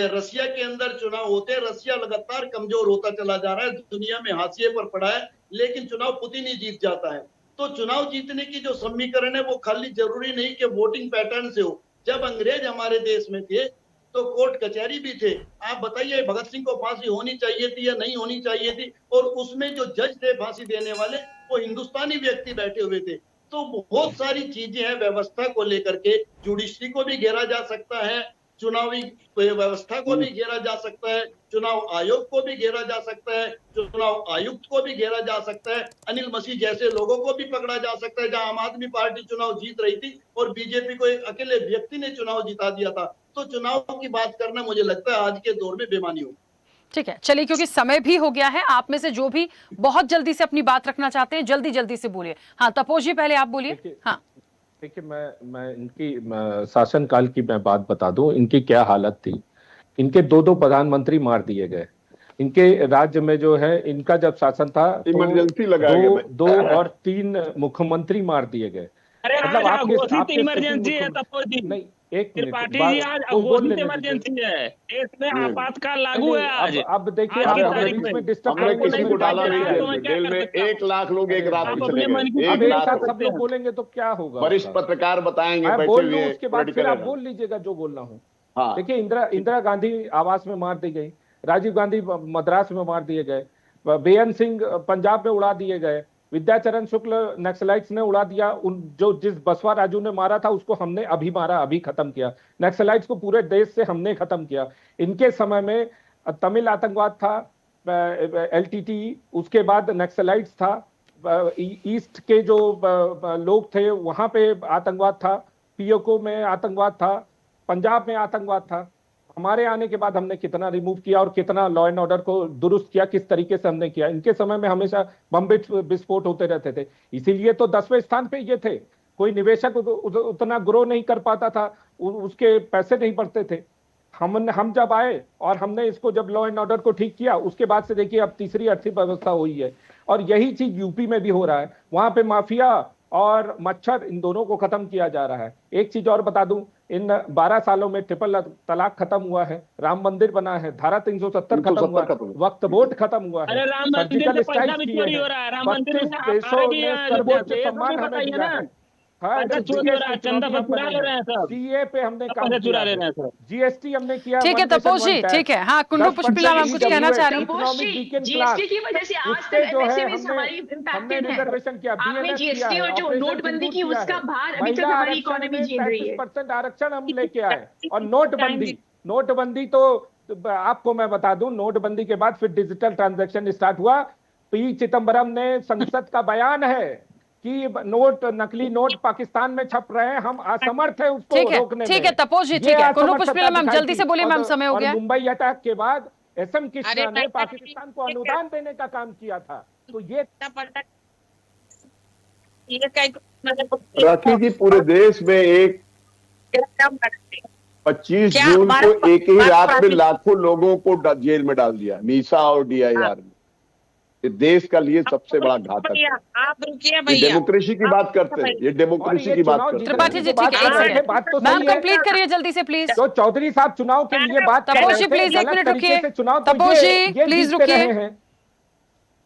रसिया के अंदर चुनाव होते हैं, रसिया लगातार कमजोर होता चला जा रहा है, दुनिया में हाशिए पर पड़ा है, लेकिन चुनाव पुतिन ही जीत जाता है। तो चुनाव जीतने की जो समीकरण है वो खाली जरूरी नहीं कि वोटिंग पैटर्न से हो। जब अंग्रेज हमारे देश में थे तो कोर्ट कचहरी भी थे। आप बताइए, भगत सिंह को फांसी होनी चाहिए थी या नहीं होनी चाहिए थी? और उसमें जो जज थे फांसी देने वाले, वो हिंदुस्तानी व्यक्ति बैठे हुए थे। तो बहुत सारी चीजें हैं व्यवस्था को लेकर के, जुडिशरी को भी घेरा जा सकता है, चुनावी व्यवस्था को भी घेरा जा सकता है, चुनाव आयोग को भी घेरा जा सकता है, चुनाव आयुक्त को भी घेरा जा सकता है, अनिल मसीह जैसे लोगों को भी पकड़ा जा सकता है। जहां आम आदमी पार्टी चुनाव जीत रही थी और बीजेपी को एक अकेले व्यक्ति ने चुनाव जिता दिया था, तो चुनाव की बात करना मुझे लगता है आज के दौर में बेमानी हो। ठीक है, चलिए, क्योंकि समय भी हो गया है, आप में से जो भी बहुत जल्दी से अपनी बात रखना चाहते हैं जल्दी जल्दी से बोलिए। हाँ तपोज जी, पहले आप बोलिए। हाँ देखिए, मैं इनकी शासनकाल की मैं बात बता दूं, इनकी क्या हालत थी। इनके 2 प्रधानमंत्री मार दिए गए। इनके राज्य में जो है, इनका जब शासन था इमरजेंसी लगाया गया, 2 और 3 मुख्यमंत्री मार दिए गए। मतलब आपके इमरजेंसी है तपोज जी, नहीं, एक त्रिपाठी जी, आज घोषित इमरजेंसी है, देश में आपातकाल लागू है आज। अब देखिए, हमने किसी को डाला नहीं है जेल में। 1 लाख लोग एक रात में चले गए। 1 लाख सब लोग बोलेंगे तो क्या होगा? वरिष्ठ पत्रकार बताएंगे, मैं बैठे बोल हुए, लूं, उसके बाद फिर आप बोल लीजिएगा जो बोलना हो। हाँ। देखिए, इंदिरा गांधी आवास में मार दी गई, राजीव गांधी मद्रास में मार दिए गए, बेअंत सिंह पंजाब में उड़ा दिए गए, विद्याचरण शुक्ल नक्सलाइट्स ने उड़ा दिया। जिस बसवा राजू ने मारा था उसको हमने अभी मारा, अभी खत्म किया। नक्सलाइट्स को पूरे देश से हमने खत्म किया। इनके समय में तमिल आतंकवाद था, LTT, उसके बाद नक्सलाइट्स था, ईस्ट के जो लोग थे वहां पे आतंकवाद था, POK में आतंकवाद था, पंजाब में आतंकवाद था। हमारे आने के बाद हमने कितना रिमूव किया और कितना लॉ एंड ऑर्डर को दुरुस्त किया, किस तरीके से हमने किया। इनके समय में हमेशा बम विस्फोट होते रहते थे, इसीलिए तो 10वें स्थान पे ये थे। कोई निवेशक उतना ग्रो नहीं कर पाता था, उसके पैसे नहीं बढ़ते थे। हम जब आए और हमने इसको जब लॉ एंड ऑर्डर को ठीक किया, उसके बाद से देखिए अब तीसरी अर्थव्यवस्था हुई है। और यही चीज यूपी में भी हो रहा है। वहां पे माफिया और मच्छर, इन दोनों को खत्म किया जा रहा है। एक चीज और बता दूं, इन 12 सालों में ट्रिपल तलाक खत्म हुआ है, राम मंदिर बना है, धारा 370 खत्म हुआ है, वक्फ बोर्ड खत्म हुआ है, सर्जिकल स्ट्राइक किए हैं, 32 देशों ने सर्वोच्च सम्मान हमें दिया है। CA पे हमने काम किया, GST हमने किया। ठीक है तपोज जी, ठीक है। हाँ कुंडू पुष्पिला, आप कुछ कहना चाह रही हैं? GST की वजह से आज तक वैसे भी हमारी इम्पैक्टेड है। आपने GST और जो नोटबंदी की, उसका भार अभी तक हमारी इकोनॉमी झेल रही है। 35% आरक्षण हम लेके आए। और नोटबंदी तो आपको मैं बता दूं, नोटबंदी के बाद फिर डिजिटल ट्रांजैक्शन स्टार्ट हुआ। P चिदम्बरम ने संसद का बयान है कि नकली नोट पाकिस्तान में छप रहे हैं, हम असमर्थ है उसको रोकने में। ठीक है तपोज जी, ठीक है। कुंडू पुष्पिला मैम जल्दी से बोलिए मैम, समय हो गया। मुंबई अटैक के बाद SM कृष्णा ने पाकिस्तान को अनुदान देने का काम किया था। तो ये ये राखी जी, पूरे देश में एक 25 क्या जून हमारा को एक ही रात में प्राथमिक- लाखों लोगों को जेल में डाल दिया, मीसा और डीआईआर में। ये देश का लिए सबसे बड़ा घातक है। आप रुकिए ये भैया, डेमोक्रेसी की बात करते हैं, ये और डेमोक्रेसी ये की बात चुनाव करते हैं। त्रिपाठी जी, जीतने की ठीक है, बात कर रहे एक थे, बात तो मैम सही है। कंप्लीट करिए जल्दी से प्लीज। तो चौधरी साहब चुनाव के लिए बात कर तपोश जी, रहे थे, प्लीज एक गलत मिनट तरीके रुकिए। से चुनाव तो तपोश जी, ये प्लीज जीतते रुकिए। रहे हैं।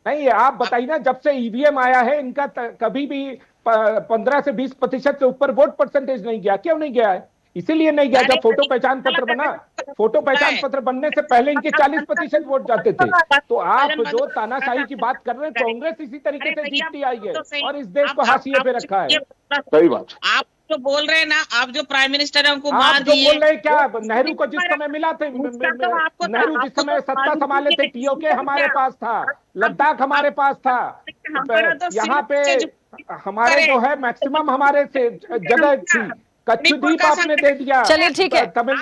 नहीं, आप बताइए ना, जब से ईवीएम आया है इनका कभी भी 15 से 20% से ऊपर वोट परसेंटेज नहीं गया। क्यों नहीं गया है? इसीलिए नहीं गया, जब फोटो पहचान पत्र बना, फोटो पहचान पत्र बनने से पहले इनके 40% वोट जाते थे। तो आप जो तानाशाही की बात कर रहे हैं, कांग्रेस इसी तरीके से जीतती आई है और इस देश को हाशिए पे रखा है। सही बात। आप जो बोल रहे हैं ना, आप जो प्राइम मिनिस्टर है उनको आप मार जो दिए। बोल रहे हैं, क्या नेहरू को जिस समय मिला थे, नेहरू जिस समय सत्ता संभाले थे, टीओके हमारे पास था, लद्दाख हमारे पास था, यहाँ पे हमारे जो है मैक्सिमम हमारे से जगह थी, कच्छद्वीप आपने दे दिया। चलिए, ठीक है। तमिल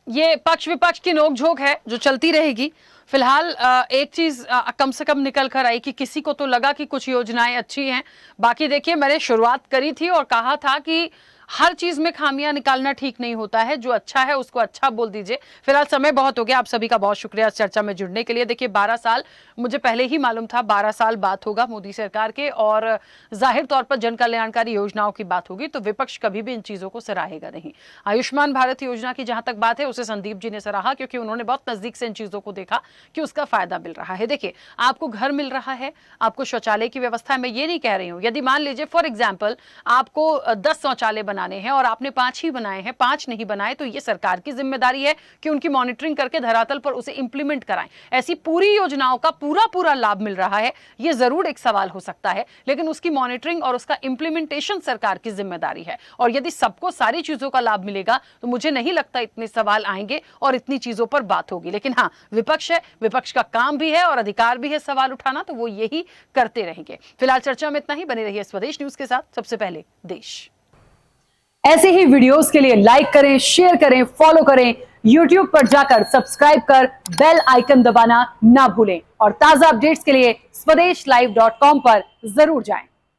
ये पक्ष विपक्ष की नोकझोंक है जो चलती रहेगी। फिलहाल एक चीज कम से कम निकल कर आई कि किसी को तो लगा कि कुछ योजनाएं अच्छी हैं। बाकी देखिए, मैंने शुरुआत करी थी और कहा था कि हर चीज में खामियां निकालना ठीक नहीं होता है। जो अच्छा है उसको अच्छा बोल दीजिए। फिलहाल समय बहुत हो गया। आप सभी का बहुत शुक्रिया इस चर्चा में जुड़ने के लिए। देखिए, 12 साल मुझे पहले ही मालूम था, 12 साल बात होगा मोदी सरकार के और जाहिर तौर पर जन कल्याणकारी योजनाओं की बात होगी तो विपक्ष कभी भी इन चीजों को सराहेगा नहीं। आयुष्मान भारत योजना की जहां तक बात है उसे संदीप जी ने सराहा, क्योंकि उन्होंने बहुत नजदीक से इन चीजों को देखा कि उसका फायदा मिल रहा है। देखिए, आपको घर मिल रहा है, आपको शौचालय की व्यवस्था है। मैं ये नहीं कह रही हूं, यदि मान लीजिए फॉर एग्जाम्पल आपको 10 शौचालय बनाने हैं और आपने 5 ही बनाए हैं, 5 नहीं बनाए, तो ये सरकार की जिम्मेदारी है कि उनकी मॉनिटरिंग करके धरातल पर उसे इंप्लीमेंट कराएं। ऐसी पूरी योजनाओं का पूरा लाभ मिल रहा है, ये जरूर एक सवाल हो सकता है, लेकिन उसकी मॉनिटरिंग और उसका इंप्लीमेंटेशन सरकार की जिम्मेदारी है। और यदि सबको सारी चीजों का लाभ मिलेगा तो मुझे नहीं लगता इतने सवाल आएंगे और इतनी चीजों पर बात होगी। लेकिन हाँ, विपक्ष है, विपक्ष का काम भी है और अधिकार भी है सवाल उठाना, तो वो यही करते रहेंगे। फिलहाल चर्चा में इतना ही। बने रहिए स्वदेश न्यूज के साथ। सबसे पहले देश। ऐसे ही वीडियोस के लिए लाइक करें, शेयर करें, फॉलो करें। YouTube पर जाकर सब्सक्राइब कर बेल आइकन दबाना ना भूलें और ताजा अपडेट्स के लिए स्वदेशलाइव.com पर जरूर जाएं।